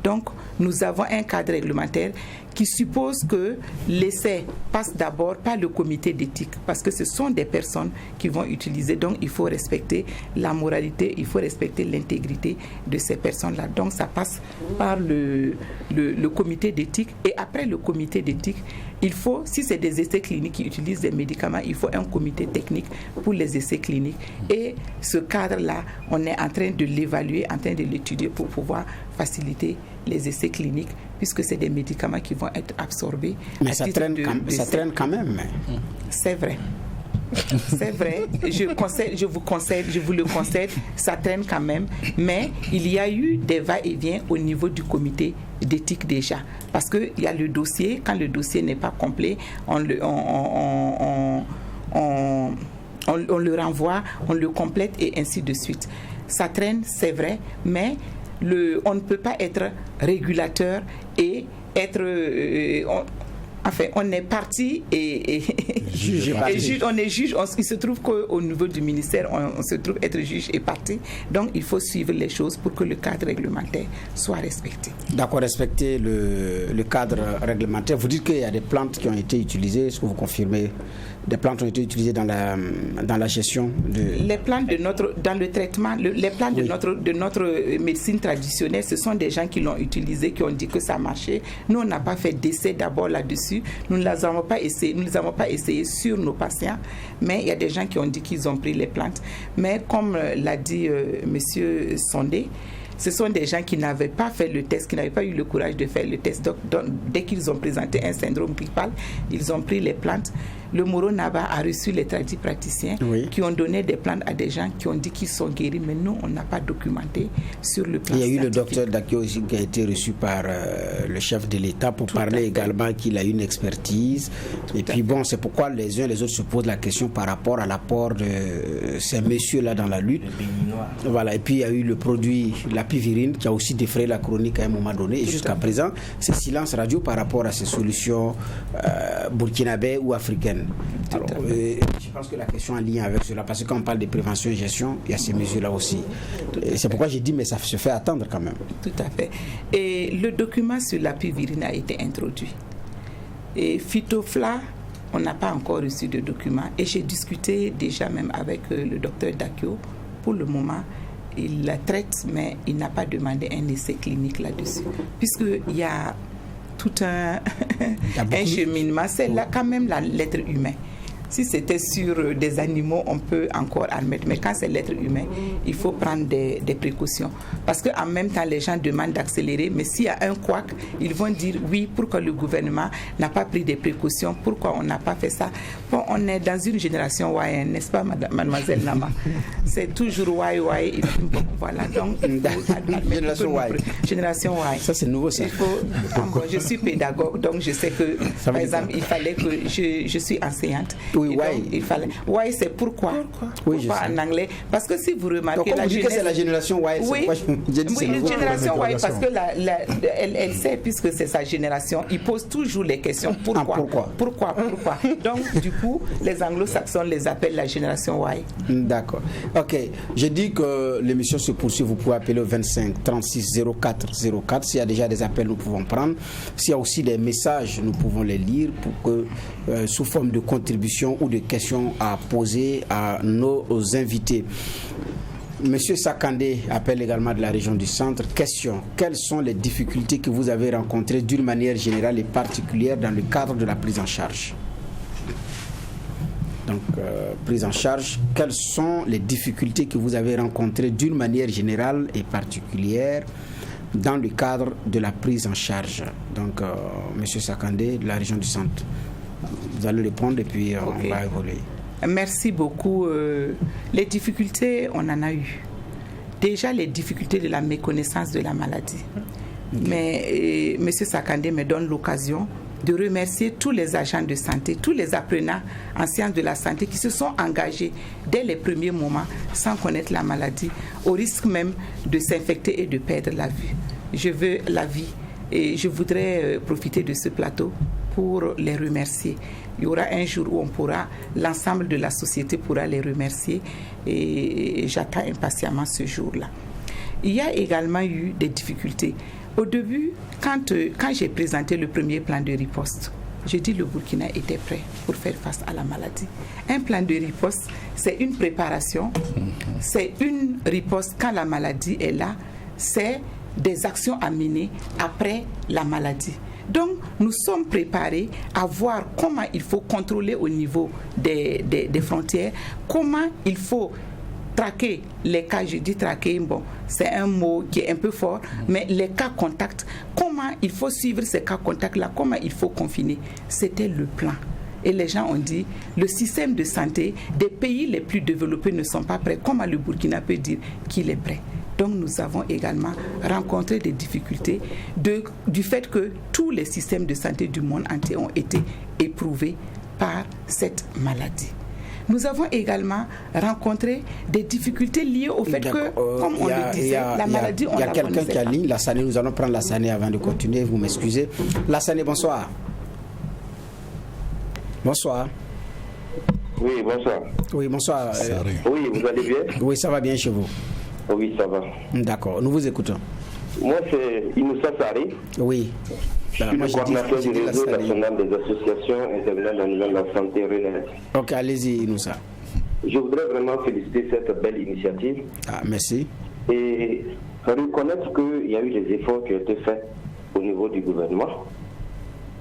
Donc, nous avons un cadre réglementaire qui suppose que l'essai passe d'abord par le comité d'éthique, parce que ce sont des personnes qui vont utiliser, donc il faut respecter la moralité, il faut respecter l'intégrité de ces personnes-là. Donc, ça passe par le comité d'éthique, et après le comité d'éthique, il faut, si c'est des essais cliniques qui utilisent des médicaments, il faut un comité technique pour les essais cliniques. Et ce cadre-là, on est en train de l'évaluer, en train de l'étudier pour pouvoir faciliter les essais cliniques, puisque c'est des médicaments qui vont être absorbés. Mais ça traîne quand même. C'est vrai. C'est vrai, je vous le concède, ça traîne quand même, mais il y a eu des va-et-vient au niveau du comité d'éthique déjà, parce qu'il y a le dossier, quand le dossier n'est pas complet, on le renvoie, on le complète et ainsi de suite. Ça traîne, c'est vrai, mais on ne peut pas être régulateur et être... on est parti et on est juge. Il se trouve qu'au niveau du ministère, on se trouve être juge et parti. Donc, il faut suivre les choses pour que le cadre réglementaire soit respecté. D'accord, respecter le cadre réglementaire. Vous dites qu'il y a des plantes qui ont été utilisées. Est-ce que vous confirmez? Des plantes ont été utilisées dans la gestion Les plantes dans le traitement, les plantes de notre médecine traditionnelle, ce sont des gens qui l'ont utilisé, qui ont dit que ça marchait. Nous, on n'a pas fait d'essai d'abord là-dessus. Nous ne les avons pas essayé sur nos patients, mais il y a des gens qui ont dit qu'ils ont pris les plantes. Mais comme l'a dit Monsieur Sondé, ce sont des gens qui n'avaient pas fait le test, qui n'avaient pas eu le courage de faire le test. Donc, dès qu'ils ont présenté un syndrome grippal, ils ont pris les plantes. Le Moro Naba a reçu les praticiens qui ont donné des plantes à des gens qui ont dit qu'ils sont guéris, mais nous, on n'a pas documenté sur le plan scientifique. Il y a eu le docteur Dakio aussi qui a été reçu par le chef de l'État pour parler également qu'il a une expertise. Et puis bon, c'est pourquoi les uns et les autres se posent la question par rapport à l'apport de ces messieurs-là dans la lutte. Voilà. Et puis il y a eu le produit, la pivirine, qui a aussi défrayé la chronique à un moment donné. Et jusqu'à présent, c'est silence radio par rapport à ces solutions burkinabè ou africaines. Alors, je pense que la question est en lien avec cela, parce que quand on parle de prévention et gestion, il y a ces mesures-là aussi. Et c'est pourquoi j'ai dit, mais ça se fait attendre quand même. Tout à fait. Et le document sur la pivirine a été introduit. Et Phytofla, on n'a pas encore reçu de document. Et j'ai discuté déjà même avec le docteur Dakio. Pour le moment, il la traite, mais il n'a pas demandé un essai clinique là-dessus. Puisqu'il y a tout un cheminement. C'est là quand même l'être humain. Si c'était sur des animaux, on peut encore admettre. Mais quand c'est l'être humain, il faut prendre des précautions. Parce qu'en même temps, les gens demandent d'accélérer. Mais s'il y a un couac, ils vont dire oui, pourquoi le gouvernement n'a pas pris des précautions, pourquoi on n'a pas fait ça. Bon, on est dans une génération Y, n'est-ce pas, mademoiselle Nama? C'est toujours Y. Et puis, bon, voilà. Donc, génération Y. Ça, c'est nouveau, ça. Je suis pédagogue, donc je sais que, par exemple, il fallait que je suis enseignante. Oui, why? Il fallait. Why, c'est pourquoi. Oui, pourquoi en anglais? Parce que si vous remarquez, donc, la jeunesse, c'est la génération Y. Oui, une génération Y, parce que elle sait, puisque c'est sa génération, il pose toujours les questions. Pourquoi? Donc, du coup, les anglo-saxons les appellent la génération Y. D'accord. Ok. J'ai dit que l'émission se poursuit. Vous pouvez appeler au 25 36 04 04. S'il y a déjà des appels, nous pouvons prendre. S'il y a aussi des messages, nous pouvons les lire pour que, sous forme de contribution ou de questions à poser à nos invités. Monsieur Sakandé appelle également de la région du centre. Question: quelles sont les difficultés que vous avez rencontrées d'une manière générale et particulière dans le cadre de la prise en charge? Donc, prise en charge, quelles sont les difficultés que vous avez rencontrées d'une manière générale et particulière dans le cadre de la prise en charge? Donc, Monsieur Sakandé de la région du centre. Vous allez répondre et puis on va évoluer. Merci beaucoup. Les difficultés, on en a eu. Déjà, les difficultés de la méconnaissance de la maladie. Mais M. Sakandé me donne l'occasion de remercier tous les agents de santé, tous les apprenants en sciences de la santé qui se sont engagés dès les premiers moments sans connaître la maladie, au risque même de s'infecter et de perdre la vue. Je veux la vie et je voudrais profiter de ce plateau pour les remercier. Il y aura un jour où l'ensemble de la société pourra les remercier et j'attends impatiemment ce jour-là. Il y a également eu des difficultés. Au début, quand j'ai présenté le premier plan de riposte, j'ai dit que le Burkina était prêt pour faire face à la maladie. Un plan de riposte, c'est une préparation, c'est une riposte quand la maladie est là, c'est des actions à mener après la maladie. Donc, nous sommes préparés à voir comment il faut contrôler au niveau des frontières, comment il faut traquer les cas, je dis traquer, bon, c'est un mot qui est un peu fort, mais les cas contacts, comment il faut suivre ces cas contacts-là, comment il faut confiner, c'était le plan. Et les gens ont dit, le système de santé des pays les plus développés ne sont pas prêts. Comment le Burkina peut dire qu'il est prêt? Donc nous avons également rencontré des difficultés du fait que tous les systèmes de santé du monde entier ont été éprouvés par cette maladie. Nous avons également rencontré des difficultés liées au fait que, comme on le disait, la maladie, on la connaissait pas. Il y a quelqu'un qui a ligne, Lassane, nous allons prendre Lassane avant de continuer, vous m'excusez. Lassane, bonsoir. Bonsoir. Oui, bonsoir. Oui, bonsoir. Oui, vous allez bien? Oui, ça va bien chez vous. Oui, ça va. D'accord, nous vous écoutons. Moi, c'est Inoussa Saré. Oui. Je suis le coordinateur du réseau national des associations intervenant dans le domaine de la santé Rennes. Ok, allez-y, Inoussa. Je voudrais vraiment féliciter cette belle initiative. Ah, merci. Et reconnaître qu'il y a eu des efforts qui ont été faits au niveau du gouvernement.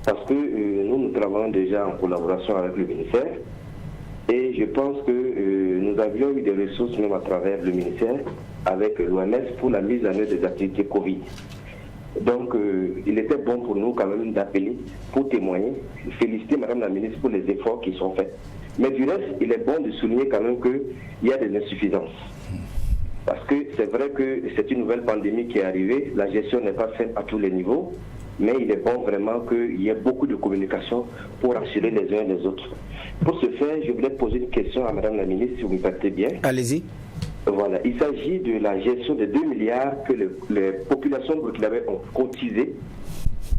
Parce que nous travaillons déjà en collaboration avec le ministère. Et je pense que nous avions eu des ressources même à travers le ministère avec l'OMS pour la mise en œuvre des activités Covid. Donc il était bon pour nous quand même d'appeler pour témoigner, féliciter Madame la ministre pour les efforts qui sont faits. Mais du reste, il est bon de souligner quand même qu'il y a des insuffisances. Parce que c'est vrai que c'est une nouvelle pandémie qui est arrivée, la gestion n'est pas faite à tous les niveaux, mais il est bon vraiment qu'il y ait beaucoup de communication pour rassurer les uns et les autres. Pour ce faire, je voulais poser une question à Madame la ministre, si vous me permettez bien. Allez-y. Voilà, il s'agit de la gestion de 2 milliards que les populations burkinabées ont cotisé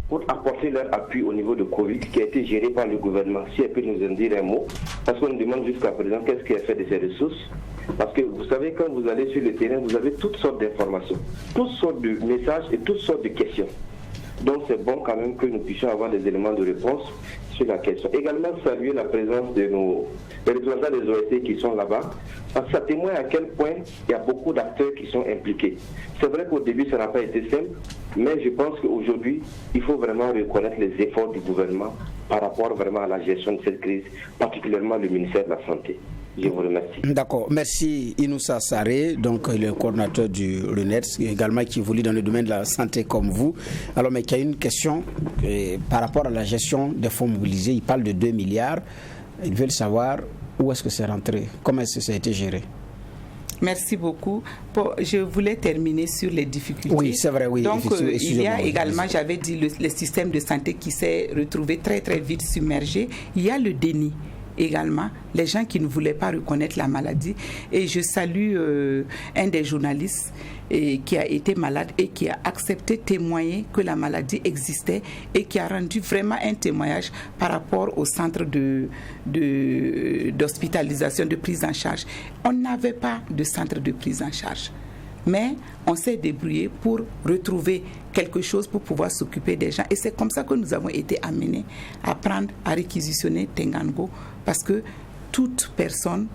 pour apporter leur appui au niveau de Covid qui a été géré par le gouvernement. Si elle peut nous en dire un mot, parce qu'on nous demande jusqu'à présent qu'est-ce qui est fait de ces ressources. Parce que vous savez, quand vous allez sur le terrain, vous avez toutes sortes d'informations, toutes sortes de messages et toutes sortes de questions. Donc c'est bon quand même que nous puissions avoir des éléments de réponse sur la question. Également saluer la présence de nos représentants des OSC qui sont là-bas, parce que ça témoigne à quel point il y a beaucoup d'acteurs qui sont impliqués. C'est vrai qu'au début ça n'a pas été simple, mais je pense qu'aujourd'hui il faut vraiment reconnaître les efforts du gouvernement par rapport vraiment à la gestion de cette crise, particulièrement le ministère de la Santé. Je vous remercie. D'accord. Merci Inoussa Saré, donc le coordinateur du RENERS, également qui évolue dans le domaine de la santé comme vous. Alors, mais qui a une question par rapport à la gestion des fonds mobilisés. Il parle de 2 milliards. Ils veulent savoir où est-ce que c'est rentré, comment est-ce que ça a été géré. Merci beaucoup. Je voulais terminer sur les difficultés. Oui, c'est vrai, oui. Donc, il y a également, j'avais dit, le système de santé qui s'est retrouvé très, très vite submergé. Il y a le déni également, les gens qui ne voulaient pas reconnaître la maladie. Et je salue un des journalistes qui a été malade et qui a accepté de témoigner que la maladie existait et qui a rendu vraiment un témoignage par rapport au centre d'hospitalisation, de prise en charge. On n'avait pas de centre de prise en charge. Mais on s'est débrouillé pour retrouver quelque chose pour pouvoir s'occuper des gens. Et c'est comme ça que nous avons été amenés à réquisitionner Tengango, parce que toute personne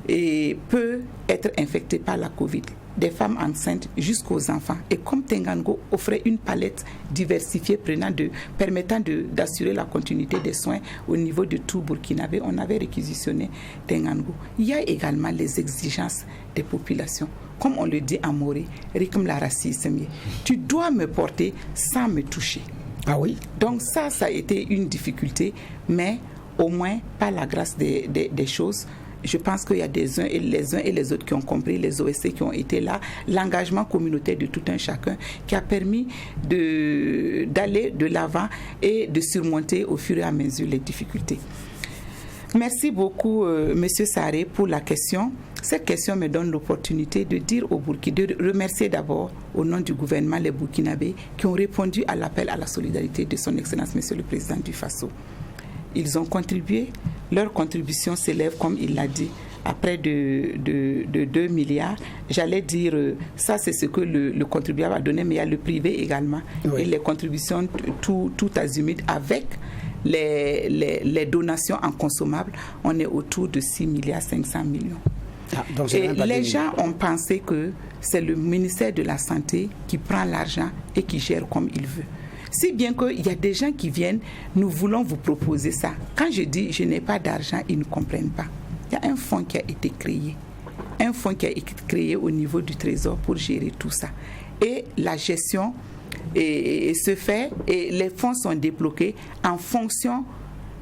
peut être infectée par la Covid, des femmes enceintes jusqu'aux enfants. Et comme Tengango offrait une palette diversifiée permettant d'assurer la continuité des soins au niveau de tout Burkinabé, on avait réquisitionné Tengango. Il y a également les exigences des populations. Comme on le dit en Moré, Rikim la racisme, tu dois me porter sans me toucher. Ah oui. Donc ça a été une difficulté, mais au moins, par la grâce des choses, je pense qu'il y a les uns et les autres qui ont compris, les OSC qui ont été là, l'engagement communautaire de tout un chacun qui a permis d'aller de l'avant et de surmonter au fur et à mesure les difficultés. Merci beaucoup, Monsieur Sarré, pour la question. Cette question me donne l'opportunité de dire aux Burkinabés, de remercier d'abord au nom du gouvernement les Burkinabés qui ont répondu à l'appel à la solidarité de son Excellence, Monsieur le Président du Faso. Ils ont contribué, leur contribution s'élève, comme il l'a dit, à près de 2 milliards. J'allais dire, ça c'est ce que le contribuable a donné, mais il y a le privé également. Oui. Et les contributions tout azimut avec les donations en consommables, on est autour de 6 milliards 500 millions. Donc et les gens ont pensé que c'est le ministère de la Santé qui prend l'argent et qui gère comme il veut. Si bien qu'il y a des gens qui viennent, nous voulons vous proposer ça. Quand je dis je n'ai pas d'argent, ils ne comprennent pas. Il y a un fonds qui a été créé. Un fonds qui a été créé au niveau du Trésor pour gérer tout ça. Et la gestion se fait et les fonds sont débloqués en fonction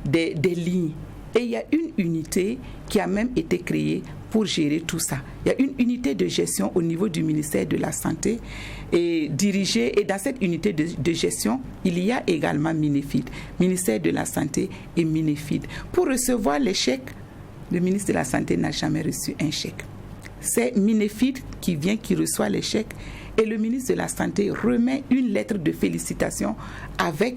des lignes. Et il y a une unité qui a même été créée pour gérer tout ça. Il y a une unité de gestion au niveau du ministère de la Santé et dirigée, et dans cette unité de gestion, il y a également Minefid, ministère de la Santé et Minefid. Pour recevoir les chèques, le ministre de la Santé n'a jamais reçu un chèque. C'est Minefid qui vient, qui reçoit les chèques, et le ministre de la Santé remet une lettre de félicitations avec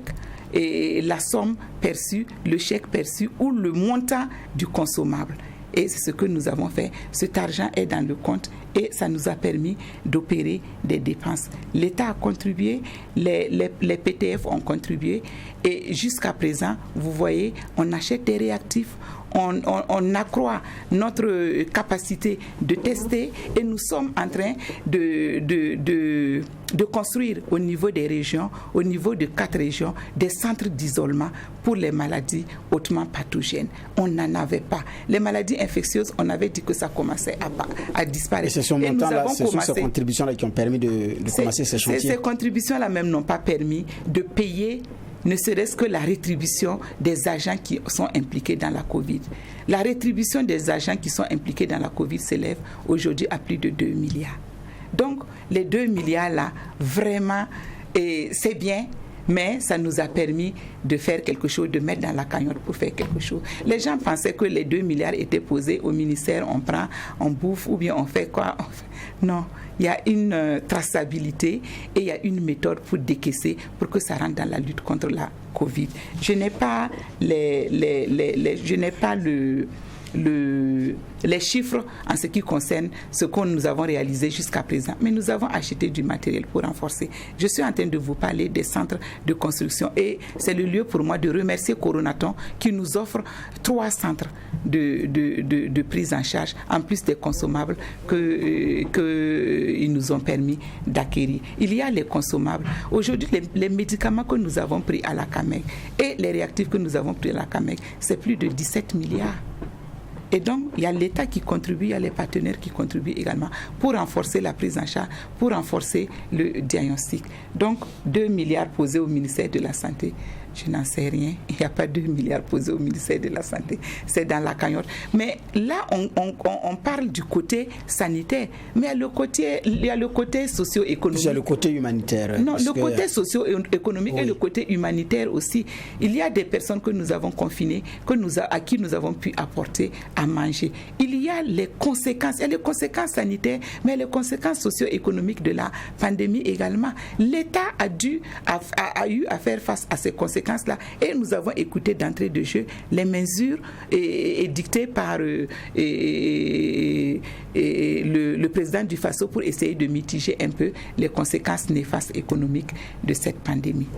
la somme perçue, le chèque perçu ou le montant du consommable. Et c'est ce que nous avons fait. Cet argent est dans le compte et ça nous a permis d'opérer des dépenses. L'État a contribué, les PTF ont contribué et jusqu'à présent, vous voyez, on achète des réactifs, on accroît notre capacité de tester et nous sommes en train de construire au niveau des régions, au niveau de 4 régions, des centres d'isolement pour les maladies hautement pathogènes. On n'en avait pas. Les maladies infectieuses, on avait dit que ça commençait à disparaître. Et c'est ces contributions-là qui ont permis de commencer ces chantiers. Ces contributions-là même n'ont pas permis de payer ne serait-ce que la rétribution des agents qui sont impliqués dans la COVID. La rétribution des agents qui sont impliqués dans la COVID s'élève aujourd'hui à plus de 2 milliards. Donc, les 2 milliards-là, vraiment, c'est bien, mais ça nous a permis de faire quelque chose, de mettre dans la cagnotte pour faire quelque chose. Les gens pensaient que les 2 milliards étaient posés au ministère, on prend, on bouffe, ou bien on fait quoi? Non, il y a une traçabilité et il y a une méthode pour décaisser, pour que ça rentre dans la lutte contre la COVID. Je n'ai pas les chiffres en ce qui concerne ce que nous avons réalisé jusqu'à présent. Mais nous avons acheté du matériel pour renforcer. Je suis en train de vous parler des centres de construction et c'est le lieu pour moi de remercier Coronaton qui nous offre 3 centres de prise en charge en plus des consommables qu'ils nous ont permis d'acquérir. Il y a les consommables. Aujourd'hui, les médicaments que nous avons pris à la CAMEC et les réactifs que nous avons pris à la CAMEC, c'est plus de 17 milliards. Et donc, il y a l'État qui contribue, il y a les partenaires qui contribuent également pour renforcer la prise en charge, pour renforcer le diagnostic. Donc, 2 milliards posés au ministère de la Santé. Je n'en sais rien. Il n'y a pas 2 milliards posés au ministère de la Santé. C'est dans la cagnotte. Mais là, on parle du côté sanitaire. Mais il y a le côté socio-économique. Il y a le côté humanitaire. Non, le côté socio-économique et le côté humanitaire aussi. Il y a des personnes que nous avons confinées, à qui nous avons pu apporter à manger. Il y a les conséquences. Il y a les conséquences sanitaires, mais les conséquences socio-économiques de la pandémie également. L'État a eu à faire face à ces conséquences là et nous avons écouté d'entrée de jeu les mesures édictées par le président du Faso pour essayer de mitiger un peu les conséquences néfastes économiques de cette pandémie.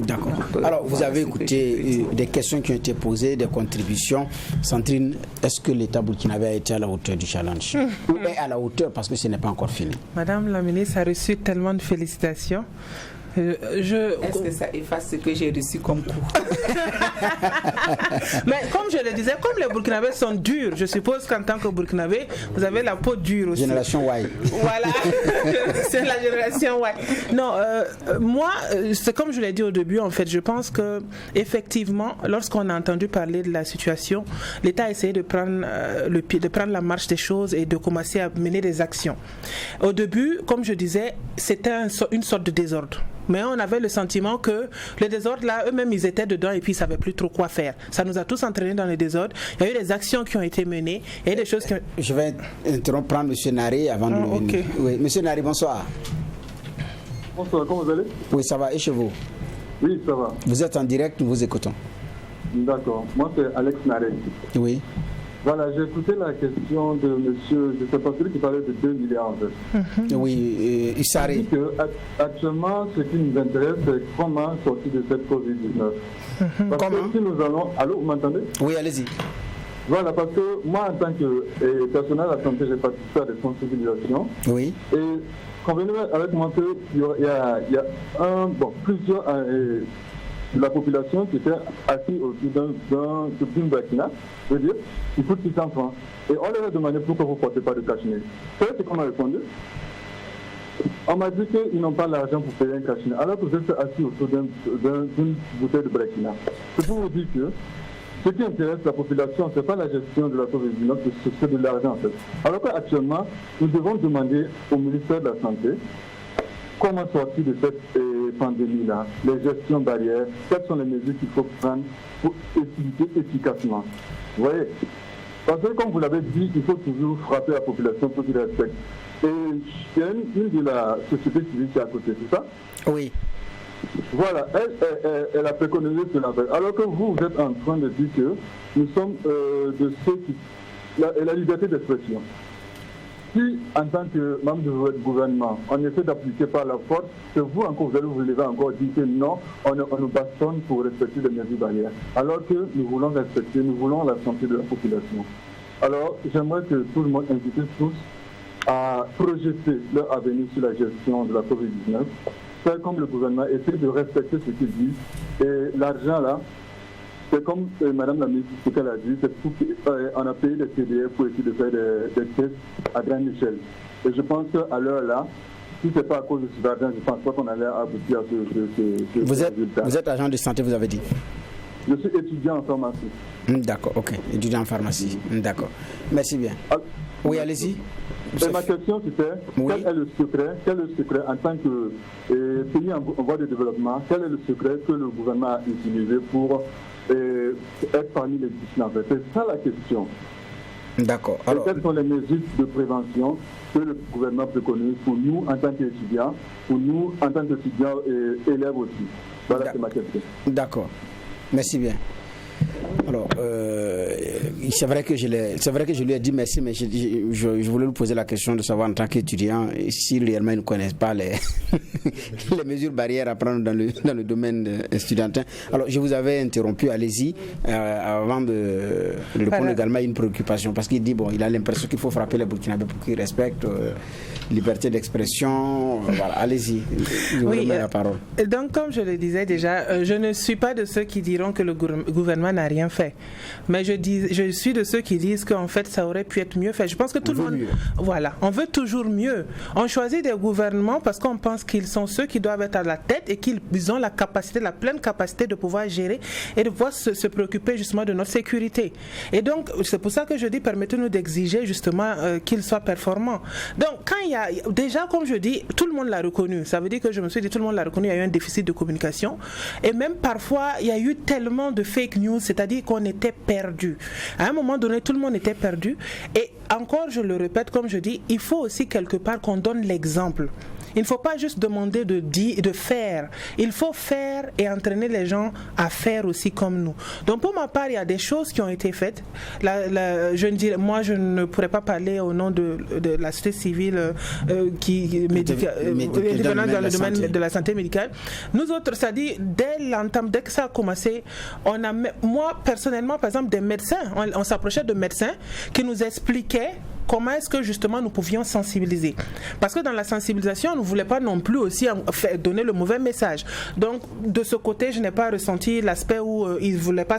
D'accord. Alors vous avez écouté des questions qui ont été posées, des contributions. Sandrine, est-ce que l'État burkinabé a été à la hauteur du challenge ou est à la hauteur parce que ce n'est pas encore fini? Madame la ministre a reçu tellement de félicitations Est-ce que ça efface ce que j'ai reçu comme cours? Mais comme je le disais, comme les Burkinabés sont durs, je suppose qu'en tant que Burkinabé, vous avez la peau dure aussi. Génération Y. Voilà, c'est la génération Y. Non, moi, c'est comme je l'ai dit au début, en fait, je pense que effectivement, lorsqu'on a entendu parler de la situation, l'État a essayé de prendre de prendre la marche des choses et de commencer à mener des actions. Au début, comme je disais, c'était une sorte de désordre. Mais on avait le sentiment que le désordre, là, eux-mêmes, ils étaient dedans et puis ils ne savaient plus trop quoi faire. Ça nous a tous entraînés dans le désordre. Il y a eu des actions qui ont été menées. Il y a eu des choses qui... Je vais interrompre M. Naré avant de venir. Okay. Oui, M. Naré, bonsoir. Bonsoir, comment vous allez? Oui, ça va. Et chez vous? Oui, ça va. Vous êtes en direct, nous vous écoutons. D'accord. Moi, c'est Alex Naré. Oui. Voilà, j'ai écouté la question de monsieur, je ne sais pas, celui qui parlait de 2 milliards en fait. Oui, Issaré. Il dit qu'actuellement, ce qui nous intéresse, c'est comment sortir de cette Covid-19. Parce Comment? que si nous allons... Allô, vous m'entendez? Oui, allez-y. Voilà, parce que moi, en tant que personnel de la santé, j'ai participé à des sensibilisations. Oui. Et convenez avec moi qu'il y a plusieurs... de la population qui était assise autour d'une vaccinat, je veux dire, il coûte 600 francs. Et on leur a demandé pourquoi vous ne portez pas de cache-nez. Vous savez ce qu'on m'a répondu? On m'a dit qu'ils n'ont pas l'argent pour payer un cache-nez, alors que vous êtes assis autour d'une bouteille de Burkina. C'est pour vous dire que ce qui intéresse la population, ce n'est pas la gestion de la COVID-19, c'est de l'argent en fait. Alors qu'actuellement, nous devons demander au ministère de la Santé comment sortir de cette pandémie-là, les gestions barrières, quelles sont les mesures qu'il faut prendre pour éviter efficacement. Vous voyez? Parce que comme vous l'avez dit, il faut toujours frapper la population pour qu'ils respectent. Et il y a une de la société civile qui est à côté, c'est ça? Oui. Voilà, elle a préconisé cela. Alors que vous êtes en train de dire que nous sommes de ceux qui... la liberté d'expression. Si, en tant que membre de votre gouvernement, on essaie d'appliquer par la force, c'est vous encore, vous allez vous lever encore dire que non, on nous bastonne pour respecter les mesures barrières. Alors que nous voulons respecter, nous voulons la santé de la population. Alors, j'aimerais que tout le monde invite tous à projeter leur avenir sur la gestion de la COVID-19. Faire comme le gouvernement, essayer de respecter ce qu'il dit. Et l'argent là, c'est comme Madame la ministre, ce qu'elle a dit, c'est qu'on a payé des CDR pour essayer de faire des tests à grande échelle. Et je pense qu'à l'heure là, si ce n'est pas à cause de cet argent, je ne pense pas qu'on allait aboutir à ce résultat. Vous êtes agent de santé, vous avez dit? Je suis étudiant en pharmacie. D'accord, ok. Étudiant en pharmacie. D'accord. Merci bien. Oui, allez-y. Et ma question c'était, oui. Quel est le secret en tant que pays en voie de développement, quel est le secret que le gouvernement a utilisé pour être parmi les 19 en fait? C'est ça la question. D'accord. Alors, quelles sont les mesures de prévention que le gouvernement préconise pour nous en tant qu'étudiants, pour nous en tant qu'étudiants et élèves aussi? Voilà, c'est ma question. D'accord. Merci bien. Alors, c'est vrai que je lui ai dit merci, mais je voulais lui poser la question de savoir en tant qu'étudiant si réellement ils ne connaissent pas les mesures barrières à prendre dans le domaine estudiantin. Alors, je vous avais interrompu, allez-y, avant de répondre également à une préoccupation, parce qu'il dit, bon, il a l'impression qu'il faut frapper les Burkinabés pour qu'ils respectent liberté d'expression. Voilà, allez-y, je vous remets la parole. Donc, comme je le disais déjà, je ne suis pas de ceux qui diront que le gouvernement n'a rien fait. Mais je suis de ceux qui disent qu'en fait, ça aurait pu être mieux fait. Je pense que tout le monde... Voilà, on veut toujours mieux. On choisit des gouvernements parce qu'on pense qu'ils sont ceux qui doivent être à la tête et qu'ils ont la capacité, la pleine capacité de pouvoir gérer et de pouvoir se préoccuper justement de notre sécurité. Et donc, c'est pour ça que je dis, permettez-nous d'exiger justement qu'ils soient performants. Donc, quand il y a... Déjà, comme je dis, tout le monde l'a reconnu. Ça veut dire que je me suis dit, tout le monde l'a reconnu, il y a eu un déficit de communication. Et même parfois, il y a eu tellement de fake news, c'est-à-dire qu'on était perdu. À un moment donné, tout le monde était perdu. Et encore, je le répète, comme je dis, il faut aussi quelque part qu'on donne l'exemple. Il ne faut pas juste demander de faire. Il faut faire et entraîner les gens à faire aussi comme nous. Donc pour ma part, il y a des choses qui ont été faites. Moi, je ne pourrais pas parler au nom de la société civile qui venant dans le domaine de la santé médicale. Nous autres, c'est-à-dire dès l'entame, dès que ça a commencé, moi personnellement, par exemple, des médecins, on s'approchait de médecins qui nous expliquaient comment est-ce que justement nous pouvions sensibiliser. Parce que dans la sensibilisation, on ne voulait pas non plus aussi donner le mauvais message. Donc, de ce côté, je n'ai pas ressenti l'aspect où ils ne voulaient pas...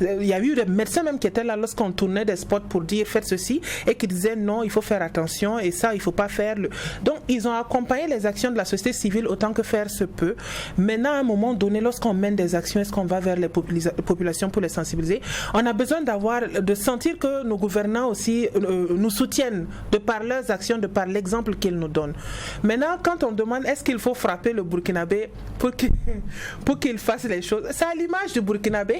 Il y a eu des médecins même qui étaient là lorsqu'on tournait des spots pour dire faites ceci et qui disaient non, il faut faire attention et ça, il ne faut pas faire. Donc, ils ont accompagné les actions de la société civile autant que faire se peut. Maintenant, à un moment donné, lorsqu'on mène des actions, est-ce qu'on va vers les populations pour les sensibiliser? On a besoin de sentir que nos gouvernants aussi nous soutiennent de par leurs actions, de par l'exemple qu'ils nous donnent. Maintenant, quand on demande est-ce qu'il faut frapper le Burkinabé pour qu'il fasse les choses, c'est à l'image du Burkinabé.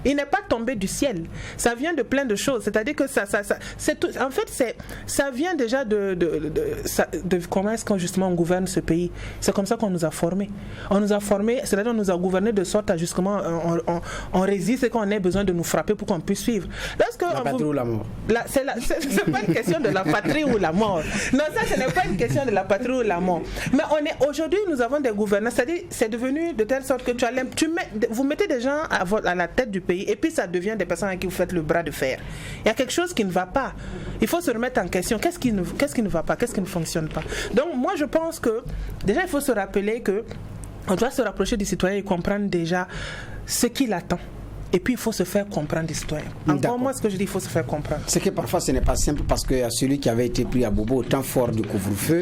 Il n'est pas tombé du ciel. Ça vient de plein de choses. C'est-à-dire que ça vient déjà de comment est-ce qu'on justement on gouverne ce pays. C'est comme ça qu'on nous a formés. On nous a formés, c'est-à-dire on nous a gouvernés de sorte à justement on résiste et qu'on ait besoin de nous frapper pour qu'on puisse suivre. La patrie ou la mort? C'est pas une question de la patrie ou la mort. Non, ça ce n'est pas une question de la patrie ou la mort. Mais aujourd'hui nous avons des gouvernants. C'est-à-dire c'est devenu de telle sorte que vous mettez des gens à la tête du pays et puis ça devient des personnes à qui vous faites le bras de fer. Il y a quelque chose qui ne va pas. Il faut se remettre en question. Qu'est-ce qui ne va pas? Qu'est-ce qui ne fonctionne pas? Donc moi je pense que déjà il faut se rappeler que on doit se rapprocher du citoyen et comprendre déjà ce qu'il attend. Et puis il faut se faire comprendre des citoyens. Encore moi, ce que je dis, il faut se faire comprendre. C'est que parfois ce n'est pas simple parce qu'il y a celui qui avait été pris à Bobo au temps fort du couvre-feu,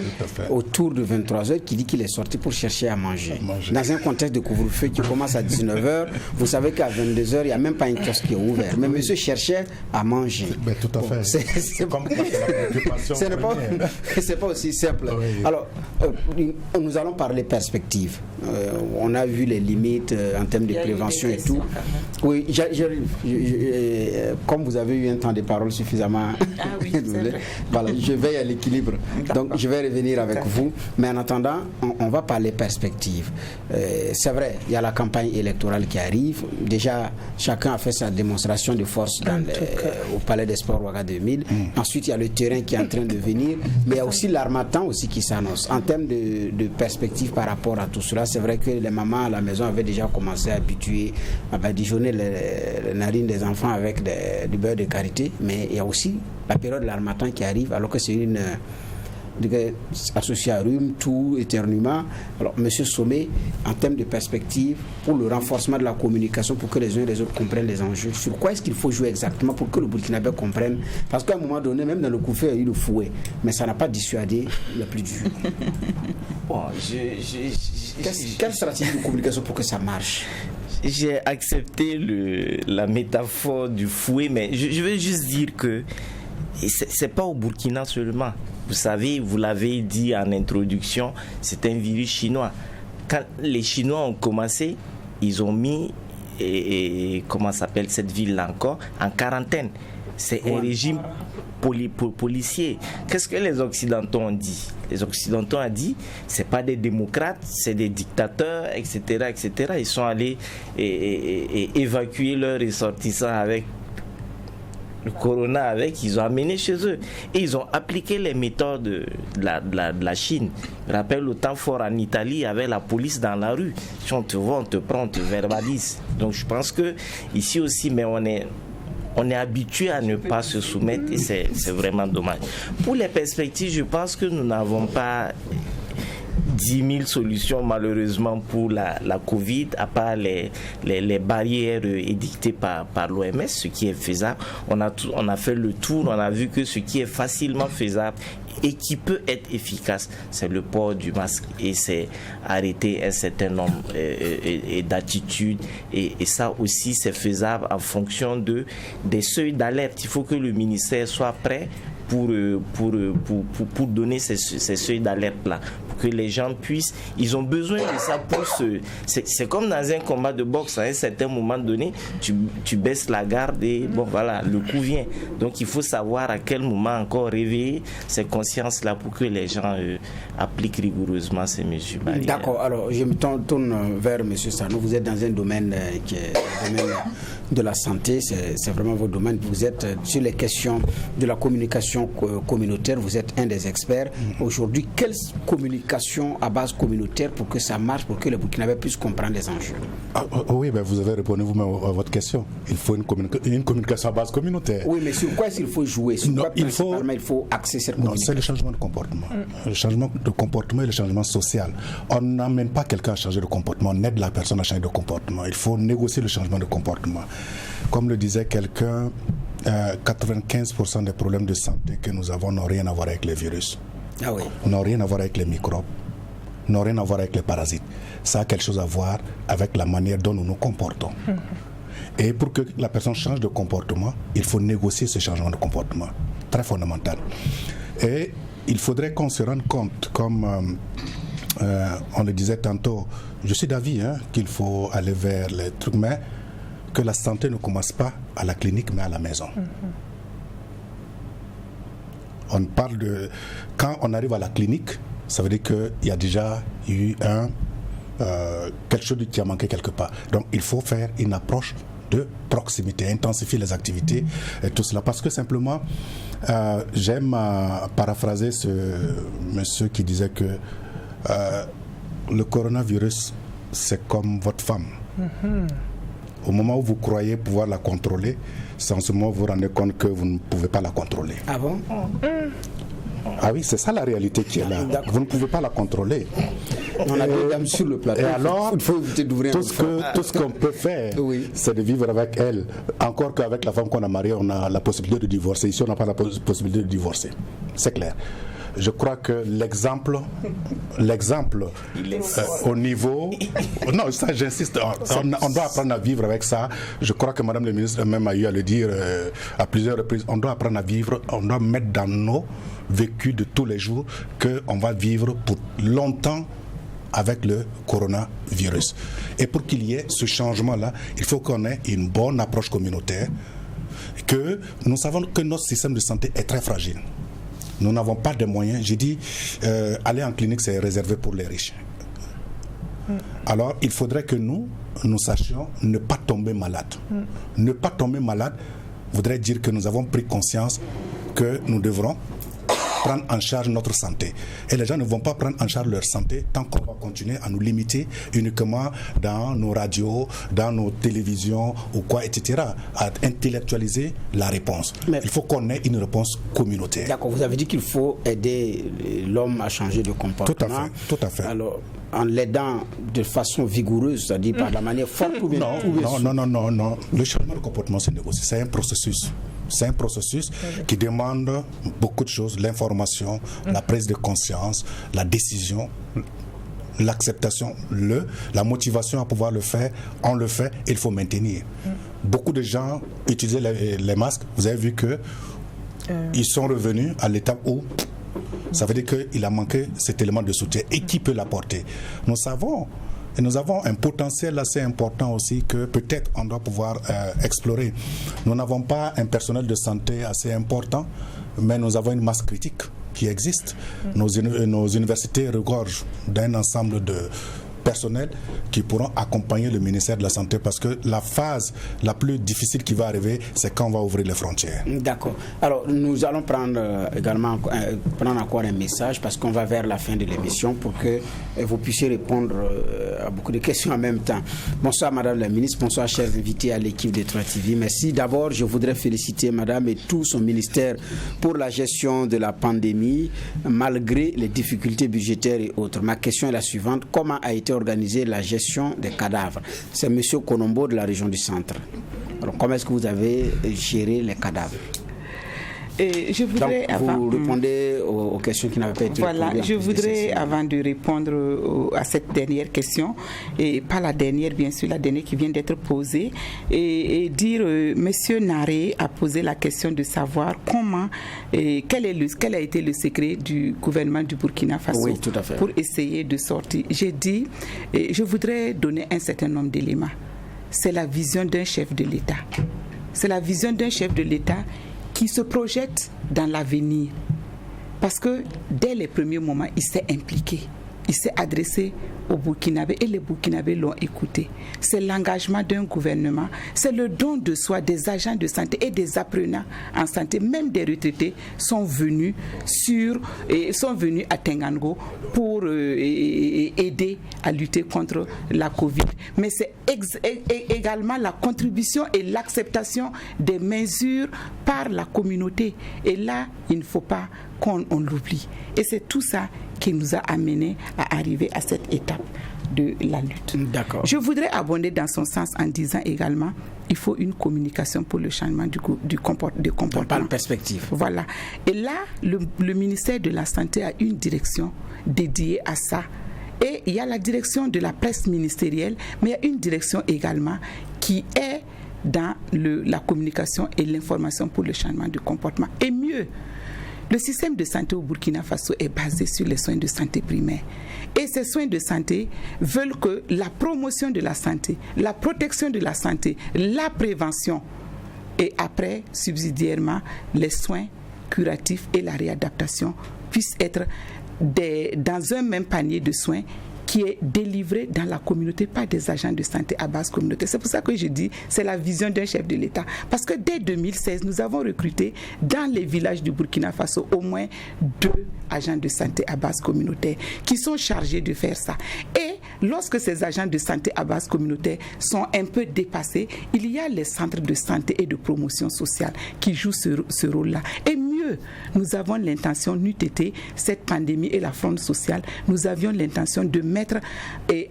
autour de 23h, qui dit qu'il est sorti pour chercher à manger. Dans un contexte de couvre-feu qui commence à 19h, vous savez qu'à 22h, il n'y a même pas une kiosque qui est ouverte. Mais monsieur cherchait à manger. Mais tout à fait. C'est pas aussi simple. Oui. Alors, nous allons parler perspective. On a vu les limites en termes de prévention et tout. Oui, comme vous avez eu un temps de parole suffisamment, voilà, je veille à l'équilibre. Donc, je vais revenir avec vous. Mais en attendant, on va parler perspective. C'est vrai, il y a la campagne électorale qui arrive. Déjà, chacun a fait sa démonstration de force au Palais des Sports Ouaga 2000. Ensuite, il y a le terrain qui est en train de venir. Mais il y a aussi l'Harmattan aussi qui s'annonce. En termes de perspective par rapport à tout cela, c'est vrai que les mamans à la maison avaient déjà commencé à dijonner les narines des enfants avec du beurre de karité, mais il y a aussi la période de l'Harmattan qui arrive alors que c'est une associée à rhume, tout, éternuement. Alors, Monsieur Sommet, en termes de perspective, pour le renforcement de la communication, pour que les uns et les autres comprennent les enjeux, sur quoi est-ce qu'il faut jouer exactement pour que le Burkinabé comprenne? Parce qu'à un moment donné, même dans le coup-feu, il y a eu le fouet, mais ça n'a pas dissuadé le plus dur. Bon, quelle stratégie de communication pour que ça marche? J'ai accepté la métaphore du fouet, mais je veux juste dire que c'est pas au Burkina seulement. Vous savez, vous l'avez dit en introduction, c'est un virus chinois. Quand les Chinois ont commencé, ils ont mis, comment s'appelle cette ville-là encore, en quarantaine. C'est un régime policier. Qu'est-ce que les Occidentaux ont dit? Les Occidentaux ont dit, c'est pas des démocrates, c'est des dictateurs, etc., etc. Ils sont allés évacuer leurs ressortissants avec le corona, ils ont amené chez eux et ils ont appliqué les méthodes de la Chine. Je me rappelle au temps fort en Italie, il y avait la police dans la rue. Si on te voit, on te prend, on te verbalise. Donc je pense que ici aussi, mais on est habitué à ne pas se soumettre et c'est vraiment dommage. Pour les perspectives, je pense que nous n'avons pas 10 000 solutions malheureusement pour la Covid, à part les barrières édictées par l'OMS, ce qui est faisable. On a fait le tour, on a vu que ce qui est facilement faisable et qui peut être efficace, c'est le port du masque et c'est arrêter un certain nombre d'attitudes et ça aussi c'est faisable en fonction des seuils d'alerte. Il faut que le ministère soit prêt pour donner ces seuils d'alerte-là, pour que les gens puissent, ils ont besoin de ça pour c'est comme dans un combat de boxe, à un certain moment donné, tu baisses la garde et bon voilà, le coup vient. Donc il faut savoir à quel moment encore réveiller ces consciences-là pour que les gens appliquent rigoureusement ces mesures barrières. D'accord, alors je me tourne vers M. Sano, vous êtes dans un domaine qui est le domaine de la santé, c'est vraiment votre domaine, vous êtes sur les questions de la communication communautaire, vous êtes un des experts. Aujourd'hui, quelle communication à base communautaire pour que ça marche, pour que les Burkinabés puissent comprendre les enjeux? Oui, ben vous avez répondu vous-même à votre question. Il faut une communication à base communautaire. Oui, mais sur quoi est-ce qu'il faut jouer? Sur quoi principalement il faut axer cette communication? Non, c'est le changement de comportement. Le changement de comportement et le changement social. On n'amène pas quelqu'un à changer de comportement, on aide la personne à changer de comportement. Il faut négocier le changement de comportement. Comme le disait quelqu'un, 95% des problèmes de santé que nous avons n'ont rien à voir avec les virus. Ah oui. N'ont rien à voir avec les microbes, n'ont rien à voir avec les parasites. Ça a quelque chose à voir avec la manière dont nous nous comportons. Et pour que la personne change de comportement, il faut négocier ce changement de comportement. Très fondamental. Et il faudrait qu'on se rende compte, comme on le disait tantôt, je suis d'avis qu'il faut aller vers les trucs, mais que la santé ne commence pas à la clinique, mais à la maison. On parle de... Quand on arrive à la clinique, ça veut dire qu'il y a déjà eu quelque chose qui a manqué quelque part. Donc il faut faire une approche de proximité, intensifier les activités et tout cela. Parce que simplement, j'aime paraphraser ce monsieur qui disait que le coronavirus, c'est comme votre femme. Au moment où vous croyez pouvoir la contrôler, c'est en ce moment où vous vous rendez compte que vous ne pouvez pas la contrôler. Ah bon? Ah oui, c'est ça la réalité qui est là. Vous ne pouvez pas la contrôler. On a deux dames sur le plateau. Et alors, il faut éviter d'ouvrir tout ce qu'on peut faire, c'est de vivre avec elle. Encore qu'avec la femme qu'on a mariée, on a la possibilité de divorcer. Ici, on n'a pas la possibilité de divorcer. C'est clair. Je crois que l'exemple au niveau... Non, ça j'insiste, on doit apprendre à vivre avec ça. Je crois que Madame la ministre même a eu à le dire à plusieurs reprises. On doit apprendre à vivre, on doit mettre dans nos vécus de tous les jours qu'on va vivre pour longtemps avec le coronavirus. Et pour qu'il y ait ce changement-là, il faut qu'on ait une bonne approche communautaire, que nous savons que notre système de santé est très fragile. Nous n'avons pas de moyens. J'ai dit, aller en clinique, c'est réservé pour les riches. Alors, il faudrait que nous sachions ne pas tomber malade. Ne pas tomber malade voudrait dire que nous avons pris conscience que nous devrons prendre en charge notre santé. Et les gens ne vont pas prendre en charge leur santé tant qu'on va continuer à nous limiter uniquement dans nos radios, dans nos télévisions ou quoi, etc. À intellectualiser la réponse. Mais il faut qu'on ait une réponse communautaire. D'accord, vous avez dit qu'il faut aider l'homme à changer de comportement. Tout à fait. Alors, en l'aidant de façon vigoureuse, c'est-à-dire par la manière forte ou bien... Non. Le changement de comportement, c'est négocié. C'est un processus. C'est un processus qui demande beaucoup de choses, l'information, la prise de conscience, la décision, l'acceptation, la motivation à pouvoir le faire. On le fait, il faut maintenir. Beaucoup de gens utilisaient les masques. Vous avez vu que ils sont revenus à l'étape où ça veut dire qu'il a manqué cet élément de soutien. Et qui peut l'apporter? Nous savons. Et nous avons un potentiel assez important aussi que peut-être on doit pouvoir explorer. Nous n'avons pas un personnel de santé assez important, mais nous avons une masse critique qui existe. Nos universités regorgent d'un ensemble de personnels qui pourront accompagner le ministère de la Santé, parce que la phase la plus difficile qui va arriver, c'est quand on va ouvrir les frontières. D'accord. Alors, nous allons prendre également encore un message, parce qu'on va vers la fin de l'émission pour que vous puissiez répondre à beaucoup de questions en même temps. Bonsoir Madame la Ministre, bonsoir chers invités à l'équipe de 3 TV. Merci. D'abord, je voudrais féliciter Madame et tout son ministère pour la gestion de la pandémie, malgré les difficultés budgétaires et autres. Ma question est la suivante. Comment a été organisée la gestion des cadavres? C'est M. Konombo de la région du Centre. Alors, comment est-ce que vous avez géré les cadavres? Et je voudrais vous répondez aux questions qui n'avaient pas été répondues. Voilà, je voudrais, avant de répondre à cette dernière question, et pas la dernière, bien sûr, la dernière qui vient d'être posée, et dire, Monsieur Naré a posé la question de savoir comment, quel a été le secret du gouvernement du Burkina Faso pour essayer de sortir. J'ai dit, je voudrais donner un certain nombre d'éléments. C'est la vision d'un chef de l'État. C'est la vision d'un chef de l'État qui se projette dans l'avenir. Parce que dès les premiers moments, il s'est impliqué. il s'est adressé aux Burkinabés et les Burkinabés l'ont écouté. C'est l'engagement d'un gouvernement, c'est le don de soi des agents de santé et des apprenants en santé, même des retraités sont venus à Tengango pour aider à lutter contre la Covid. Mais c'est également la contribution et l'acceptation des mesures par la communauté. Et là, il ne faut pas qu'on l'oublie. Et c'est tout ça qui nous a amenés à arriver à cette étape de la lutte. D'accord. Je voudrais abonder dans son sens en disant également il faut une communication pour le changement du comportement. Par perspective. Voilà. Et là, le ministère de la Santé a une direction dédiée à ça. Et il y a la direction de la presse ministérielle, mais il y a une direction également qui est dans la communication et l'information pour le changement du comportement. Et mieux, le système de santé au Burkina Faso est basé sur les soins de santé primaires. Et ces soins de santé veulent que la promotion de la santé, la protection de la santé, la prévention et après, subsidiairement, les soins curatifs et la réadaptation puissent être dans un même panier de soins qui est délivré dans la communauté par des agents de santé à base communautaire. C'est pour ça que je dis c'est la vision d'un chef de l'État. Parce que dès 2016, nous avons recruté dans les villages du Burkina Faso au moins 2 agents de santé à base communautaire qui sont chargés de faire ça. Et lorsque ces agents de santé à base communautaire sont un peu dépassés, il y a les centres de santé et de promotion sociale qui jouent ce rôle-là. Et mieux, nous avons l'intention, n'eût été cette pandémie et la fronde sociale, nous avions l'intention de mettre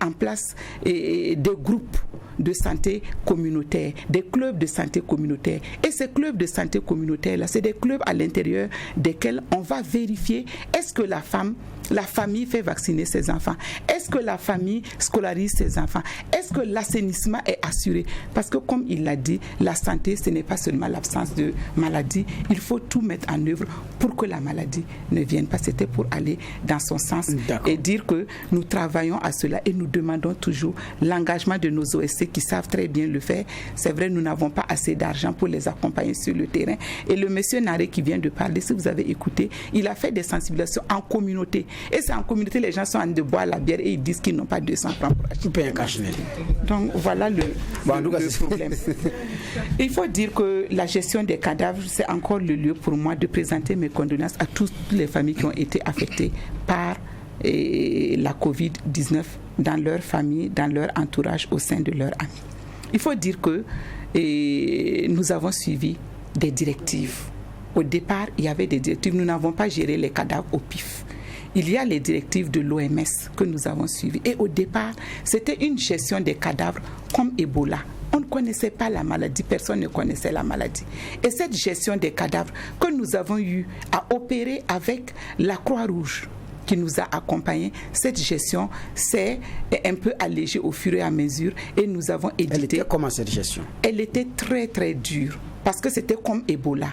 en place des groupes de santé communautaire, des clubs de santé communautaire. Et ces clubs de santé communautaire-là, c'est des clubs à l'intérieur desquels on va vérifier est-ce que la famille fait vacciner ses enfants, est-ce que la famille scolarise ses enfants, est-ce que l'assainissement est assuré. Parce que comme il l'a dit, la santé, ce n'est pas seulement l'absence de maladie, il faut tout mettre en œuvre pour que la maladie ne vienne pas. C'était pour aller dans son sens. D'accord. Et dire que nous travaillons à cela et nous demandons toujours l'engagement de nos OSC qui savent très bien le faire. C'est vrai, nous n'avons pas assez d'argent pour les accompagner sur le terrain. Et le monsieur Naré qui vient de parler, si vous avez écouté, il a fait des sensibilisations en communauté. Et c'est en communauté, les gens sont en train de boire la bière et ils disent qu'ils n'ont pas 200 francs pour acheter un cache. Donc voilà le problème. Il faut dire que la gestion des cadavres, c'est encore le lieu pour moi de présenter mes condoléances à toutes les familles qui ont été affectées par la Covid-19 dans leur famille, dans leur entourage, au sein de leurs amis. Il faut dire que nous avons suivi des directives. Au départ, il y avait des directives. Nous n'avons pas géré les cadavres au pif. Il y a les directives de l'OMS que nous avons suivies. Et au départ, c'était une gestion des cadavres comme Ebola. On ne connaissait pas la maladie, personne ne connaissait la maladie. Et cette gestion des cadavres que nous avons eu à opérer avec la Croix-Rouge, qui nous a accompagnés, cette gestion s'est un peu allégée au fur et à mesure et nous avons édité. Elle était comment cette gestion? Elle était très très dure parce que c'était comme Ebola.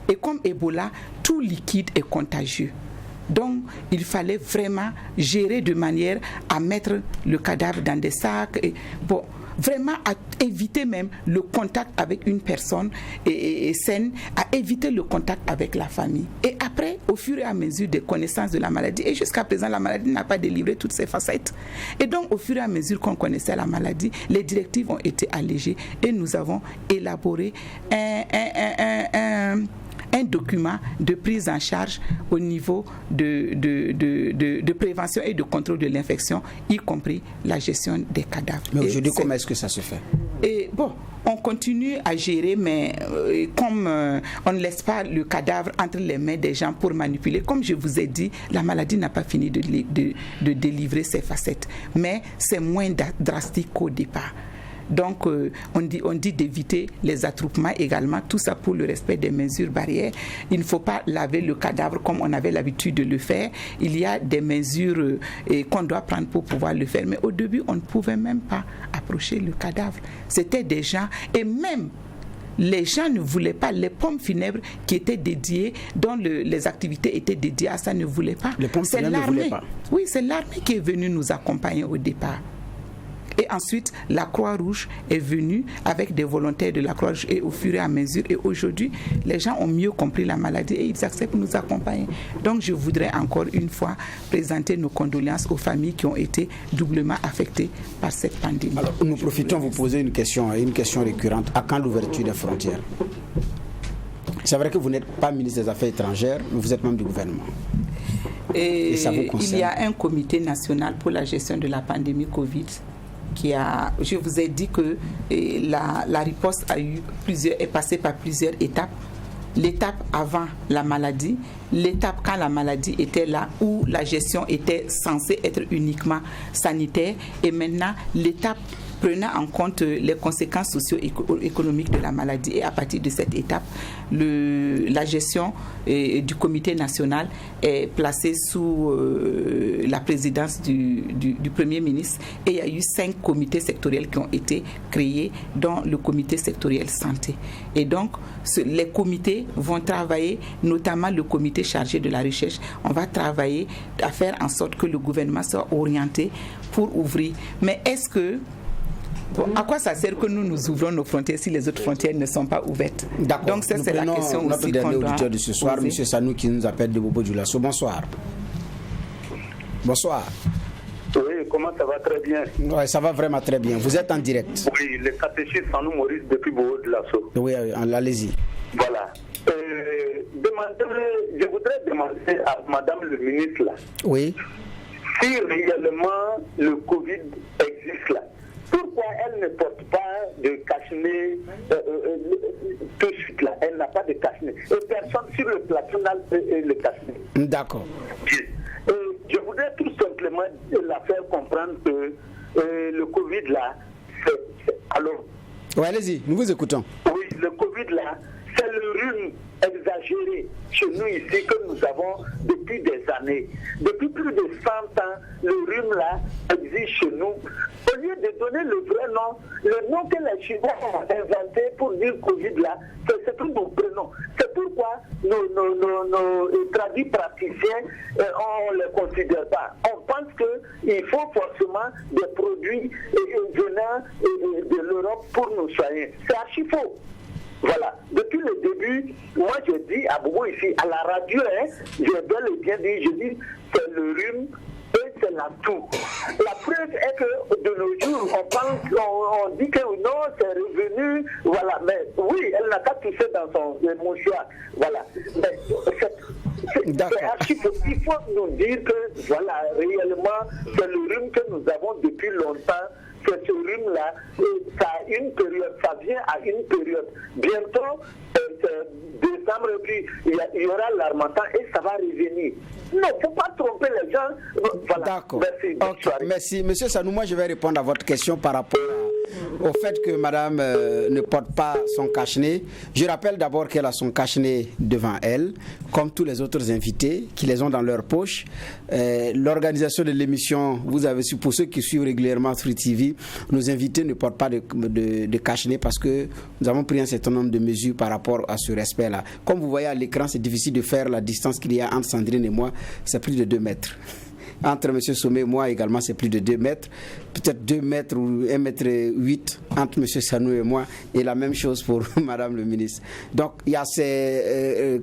Et comme Ebola, tout liquide est contagieux. Donc, il fallait vraiment gérer de manière à mettre le cadavre dans des sacs. Et, vraiment à éviter même le contact avec une personne saine, à éviter le contact avec la famille. Et après, au fur et à mesure des connaissances de la maladie, et jusqu'à présent, la maladie n'a pas délivré toutes ses facettes. Et donc, au fur et à mesure qu'on connaissait la maladie, les directives ont été allégées et nous avons élaboré un document de prise en charge au niveau de prévention et de contrôle de l'infection, y compris la gestion des cadavres. Mais aujourd'hui, comment est-ce que ça se fait? Et on continue à gérer, mais comme on ne laisse pas le cadavre entre les mains des gens pour manipuler, comme je vous ai dit, la maladie n'a pas fini de délivrer ses facettes, mais c'est moins drastique qu'au départ. Donc, on dit d'éviter les attroupements également, tout ça pour le respect des mesures barrières. Il ne faut pas laver le cadavre comme on avait l'habitude de le faire. Il y a des mesures qu'on doit prendre pour pouvoir le faire. Mais au début, on ne pouvait même pas approcher le cadavre. C'était des gens, et même les gens ne voulaient pas, les pompes funèbres qui étaient dédiées, dont les activités étaient dédiées à ça, ne voulaient pas. Les pompes funèbres ne voulaient pas. Oui, c'est l'armée qui est venue nous accompagner au départ. Et Et ensuite, la Croix-Rouge est venue avec des volontaires de la Croix-Rouge et au fur et à mesure. Et aujourd'hui, les gens ont mieux compris la maladie et ils acceptent de nous accompagner. Donc, je voudrais encore une fois présenter nos condoléances aux familles qui ont été doublement affectées par cette pandémie. Alors, nous profitons de vous poser une question récurrente. À quand l'ouverture des frontières? C'est vrai que vous n'êtes pas ministre des Affaires étrangères, mais vous êtes membre du gouvernement. Et ça vous concerne. Il y a un comité national pour la gestion de la pandémie Covid qui a, je vous ai dit que la riposte est passée par plusieurs étapes. L'étape avant la maladie, l'étape quand la maladie était là, où la gestion était censée être uniquement sanitaire, et maintenant l'étape prenant en compte les conséquences socio-économiques de la maladie. Et à partir de cette étape, la gestion du comité national est placée sous la présidence du Premier ministre. Et il y a eu 5 comités sectoriels qui ont été créés, dont le comité sectoriel santé. Et donc, les comités vont travailler, notamment le comité chargé de la recherche. On va travailler à faire en sorte que le gouvernement soit orienté pour ouvrir. Mais est-ce que à quoi ça sert que nous ouvrons nos frontières si les autres frontières ne sont pas ouvertes? Donc ça, c'est la question aussi. Notre dernier auditeur de ce soir, M. Sanou, qui nous appelle de Bobo Dioulasso. Bonsoir. Bonsoir. Oui, comment ça va? Très bien. Oui, ça va vraiment très bien. Vous êtes en direct. Oui, le catéchiste Sanou Maurice depuis Bobo Dioulasso. Oui, allez-y. Voilà. Je voudrais demander à Madame le ministre là. Oui. Si réellement le Covid existe là, pourquoi elle ne porte pas de cache-nez tout de suite là? Elle n'a pas de cache-nez. Et personne sur le plateau n'a le cache-nez. D'accord. Je voudrais tout simplement la faire comprendre que le Covid là, c'est... Alors. Oui, allez-y, nous vous écoutons. Oui, le Covid là, c'est le rhume exagéré chez nous ici que nous avons depuis des années. Depuis plus de 100 ans, le rhume là existe chez nous. Au lieu de donner le vrai nom, le nom que les Chinois ont inventé pour dire Covid là, c'est tout mon prénom. C'est pourquoi nos tradis praticiens, on ne les considère pas. On pense qu'il faut forcément des produits venant de l'Europe pour nous soigner. C'est archi faux. Voilà. Depuis le début, moi je dis à Bobo ici, à la radio, j'ai bien le bien dit, je dis, c'est le rhume et c'est la toux. La preuve est que de nos jours, on dit que non, c'est revenu, voilà, mais oui, elle n'a pas touché dans son mouchoir, voilà. Mais c'est archi faux. Il faut nous dire que, voilà, réellement, c'est le rhume que nous avons depuis longtemps. C'est ce rhume-là, ça a une période, ça vient à une période. Bientôt, c'est décembre, puis il y aura l'harmattan et ça va revenir. Non, il ne faut pas tromper les gens. Voilà. D'accord. Merci. Okay. Merci. Monsieur Sanou, moi je vais répondre à votre question par rapport au fait que madame ne porte pas son cache-nez. Je rappelle d'abord qu'elle a son cache-nez devant elle, comme tous les autres invités qui les ont dans leur poche. L'organisation de l'émission, vous avez su, pour ceux qui suivent régulièrement Free TV, nos invités ne portent pas de cache-nez parce que nous avons pris un certain nombre de mesures par rapport à ce respect-là. Comme vous voyez à l'écran, c'est difficile de faire la distance qu'il y a entre Sandrine et moi, c'est plus de 2 mètres. Entre M. Sommet et moi également, c'est plus de 2 mètres. Peut-être 2 mètres ou 1 mètre 8 entre M. Sanou et moi. Et la même chose pour Madame le ministre. Donc, il y a ces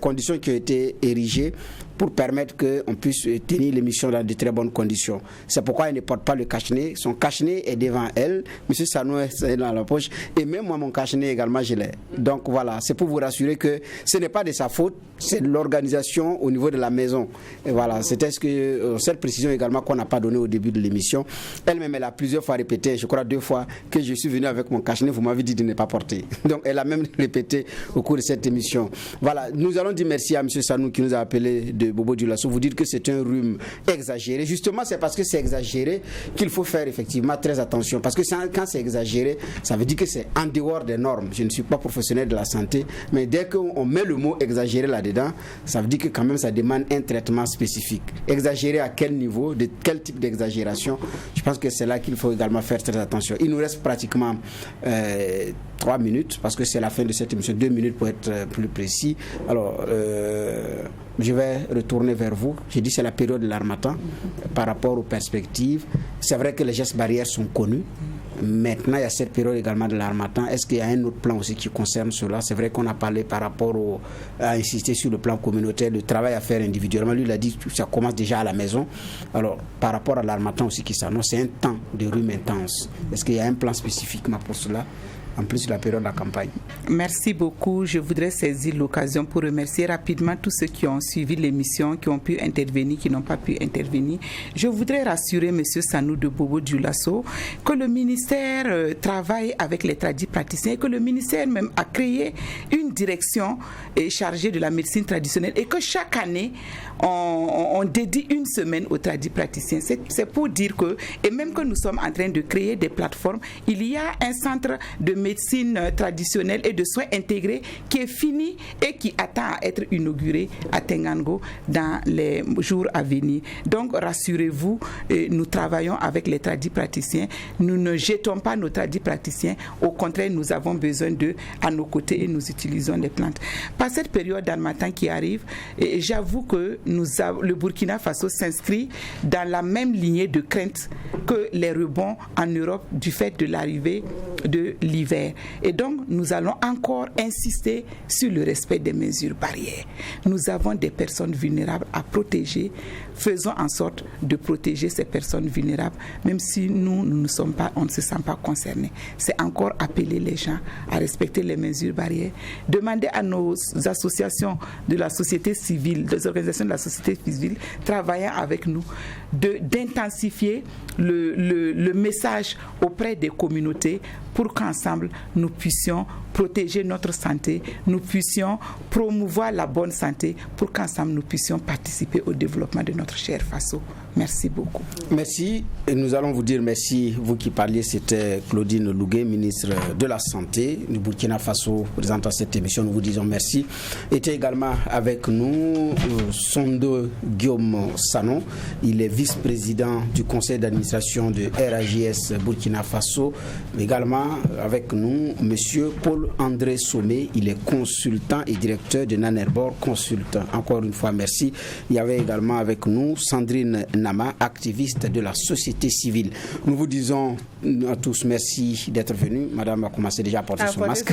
conditions qui ont été érigées pour permettre qu'on puisse tenir l'émission dans de très bonnes conditions. C'est pourquoi elle ne porte pas le cache-nez. Son cache-nez est devant elle. M. Sanou est dans la poche. Et même moi, mon cache-nez également, je l'ai. Donc voilà, c'est pour vous rassurer que ce n'est pas de sa faute, c'est de l'organisation au niveau de la maison. Et voilà, c'était cette précision également qu'on n'a pas donnée au début de l'émission. Elle-même, elle a plusieurs fois répété, je crois 2 fois, que je suis venu avec mon cache-nez, vous m'avez dit de ne pas porter. Donc elle a même répété au cours de cette émission. Voilà, nous allons dire merci à M. Sanou qui nous a appelé de Bobo Dioulasso, vous dire que c'est un rhume exagéré. Justement, c'est parce que c'est exagéré qu'il faut faire effectivement très attention. Parce que quand c'est exagéré, ça veut dire que c'est en dehors des normes. Je ne suis pas professionnel de la santé, mais dès qu'on met le mot exagéré là-dedans, ça veut dire que quand même ça demande un traitement spécifique. Exagéré à quel niveau, de quel type d'exagération? Je pense que c'est là qu'il faut également faire très attention. Il nous reste pratiquement 3 minutes, parce que c'est la fin de cette émission, 2 minutes pour être plus précis. Alors, je vais retourner vers vous. J'ai dit c'est la période de l'harmattan par rapport aux perspectives. C'est vrai que les gestes barrières sont connus. Maintenant, il y a cette période également de l'harmattan. Est-ce qu'il y a un autre plan aussi qui concerne cela? C'est vrai qu'on a parlé par rapport à insister sur le plan communautaire, le travail à faire individuellement. Lui, il a dit que ça commence déjà à la maison. Alors, par rapport à l'harmattan aussi qui s'annonce, c'est un temps de rhume intense. Est-ce qu'il y a un plan spécifiquement pour cela, en plus de la période de la campagne? Merci beaucoup. Je voudrais saisir l'occasion pour remercier rapidement tous ceux qui ont suivi l'émission, qui ont pu intervenir, qui n'ont pas pu intervenir. Je voudrais rassurer M. Sanou de Bobo Dioulasso que le ministère travaille avec les tradipraticiens et que le ministère même a créé une direction chargée de la médecine traditionnelle et que chaque année, on dédie une semaine aux tradipraticiens. C'est pour dire que, et même que nous sommes en train de créer des plateformes, il y a un centre de médecine traditionnelle et de soins intégrés qui est fini et qui attend à être inauguré à Tengango dans les jours à venir. Donc rassurez-vous, nous travaillons avec les tradipraticiens, nous ne jetons pas nos tradipraticiens, au contraire nous avons besoin d'eux à nos côtés et nous utilisons les plantes. Par cette période d'harmattan qui arrive, j'avoue que le Burkina Faso s'inscrit dans la même lignée de crainte que les rebonds en Europe du fait de l'arrivée de l'hiver. Et donc, nous allons encore insister sur le respect des mesures barrières. Nous avons des personnes vulnérables à protéger. Faisons en sorte de protéger ces personnes vulnérables, même si nous ne sommes pas, on ne se sent pas concernés. C'est encore appeler les gens à respecter les mesures barrières. Demander à nos associations de la société civile, des organisations de la société civile travaillant avec nous, d'intensifier le message auprès des communautés pour qu'ensemble nous puissions protéger notre santé, nous puissions promouvoir la bonne santé, pour qu'ensemble nous puissions participer au développement de notre cher Faso. Merci beaucoup. Merci. Et nous allons vous dire merci. Vous qui parliez, c'était Claudine Lougué, ministre de la Santé du Burkina Faso, présentant cette émission. Nous vous disons merci. Était également avec nous Sondo Guillaume Sanon. Il est vice-président du conseil d'administration de RAJS Burkina Faso. Également avec nous monsieur Paul-André Sommet. Il est consultant et directeur de Nanerbor Consultant. Encore une fois, merci. Il y avait également avec nous Sandrine Nama, activiste de la société civile. Nous vous disons à tous merci d'être venus. Madame a commencé déjà à porter son masque.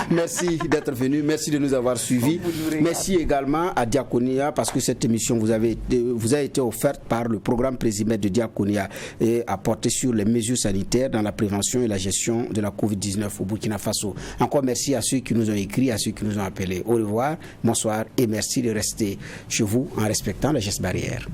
Merci d'être venus. Merci de nous avoir suivis. Merci également à Diaconia parce que cette émission vous a été offerte par le programme Présimètre de Diaconia et a porté sur les mesures sanitaires dans la prévention et la gestion de la COVID-19 au Burkina Faso. Encore merci à ceux qui nous ont écrit, à ceux qui nous ont appelés. Au revoir, bonsoir et merci de rester chez vous en respectant les gestes barrières.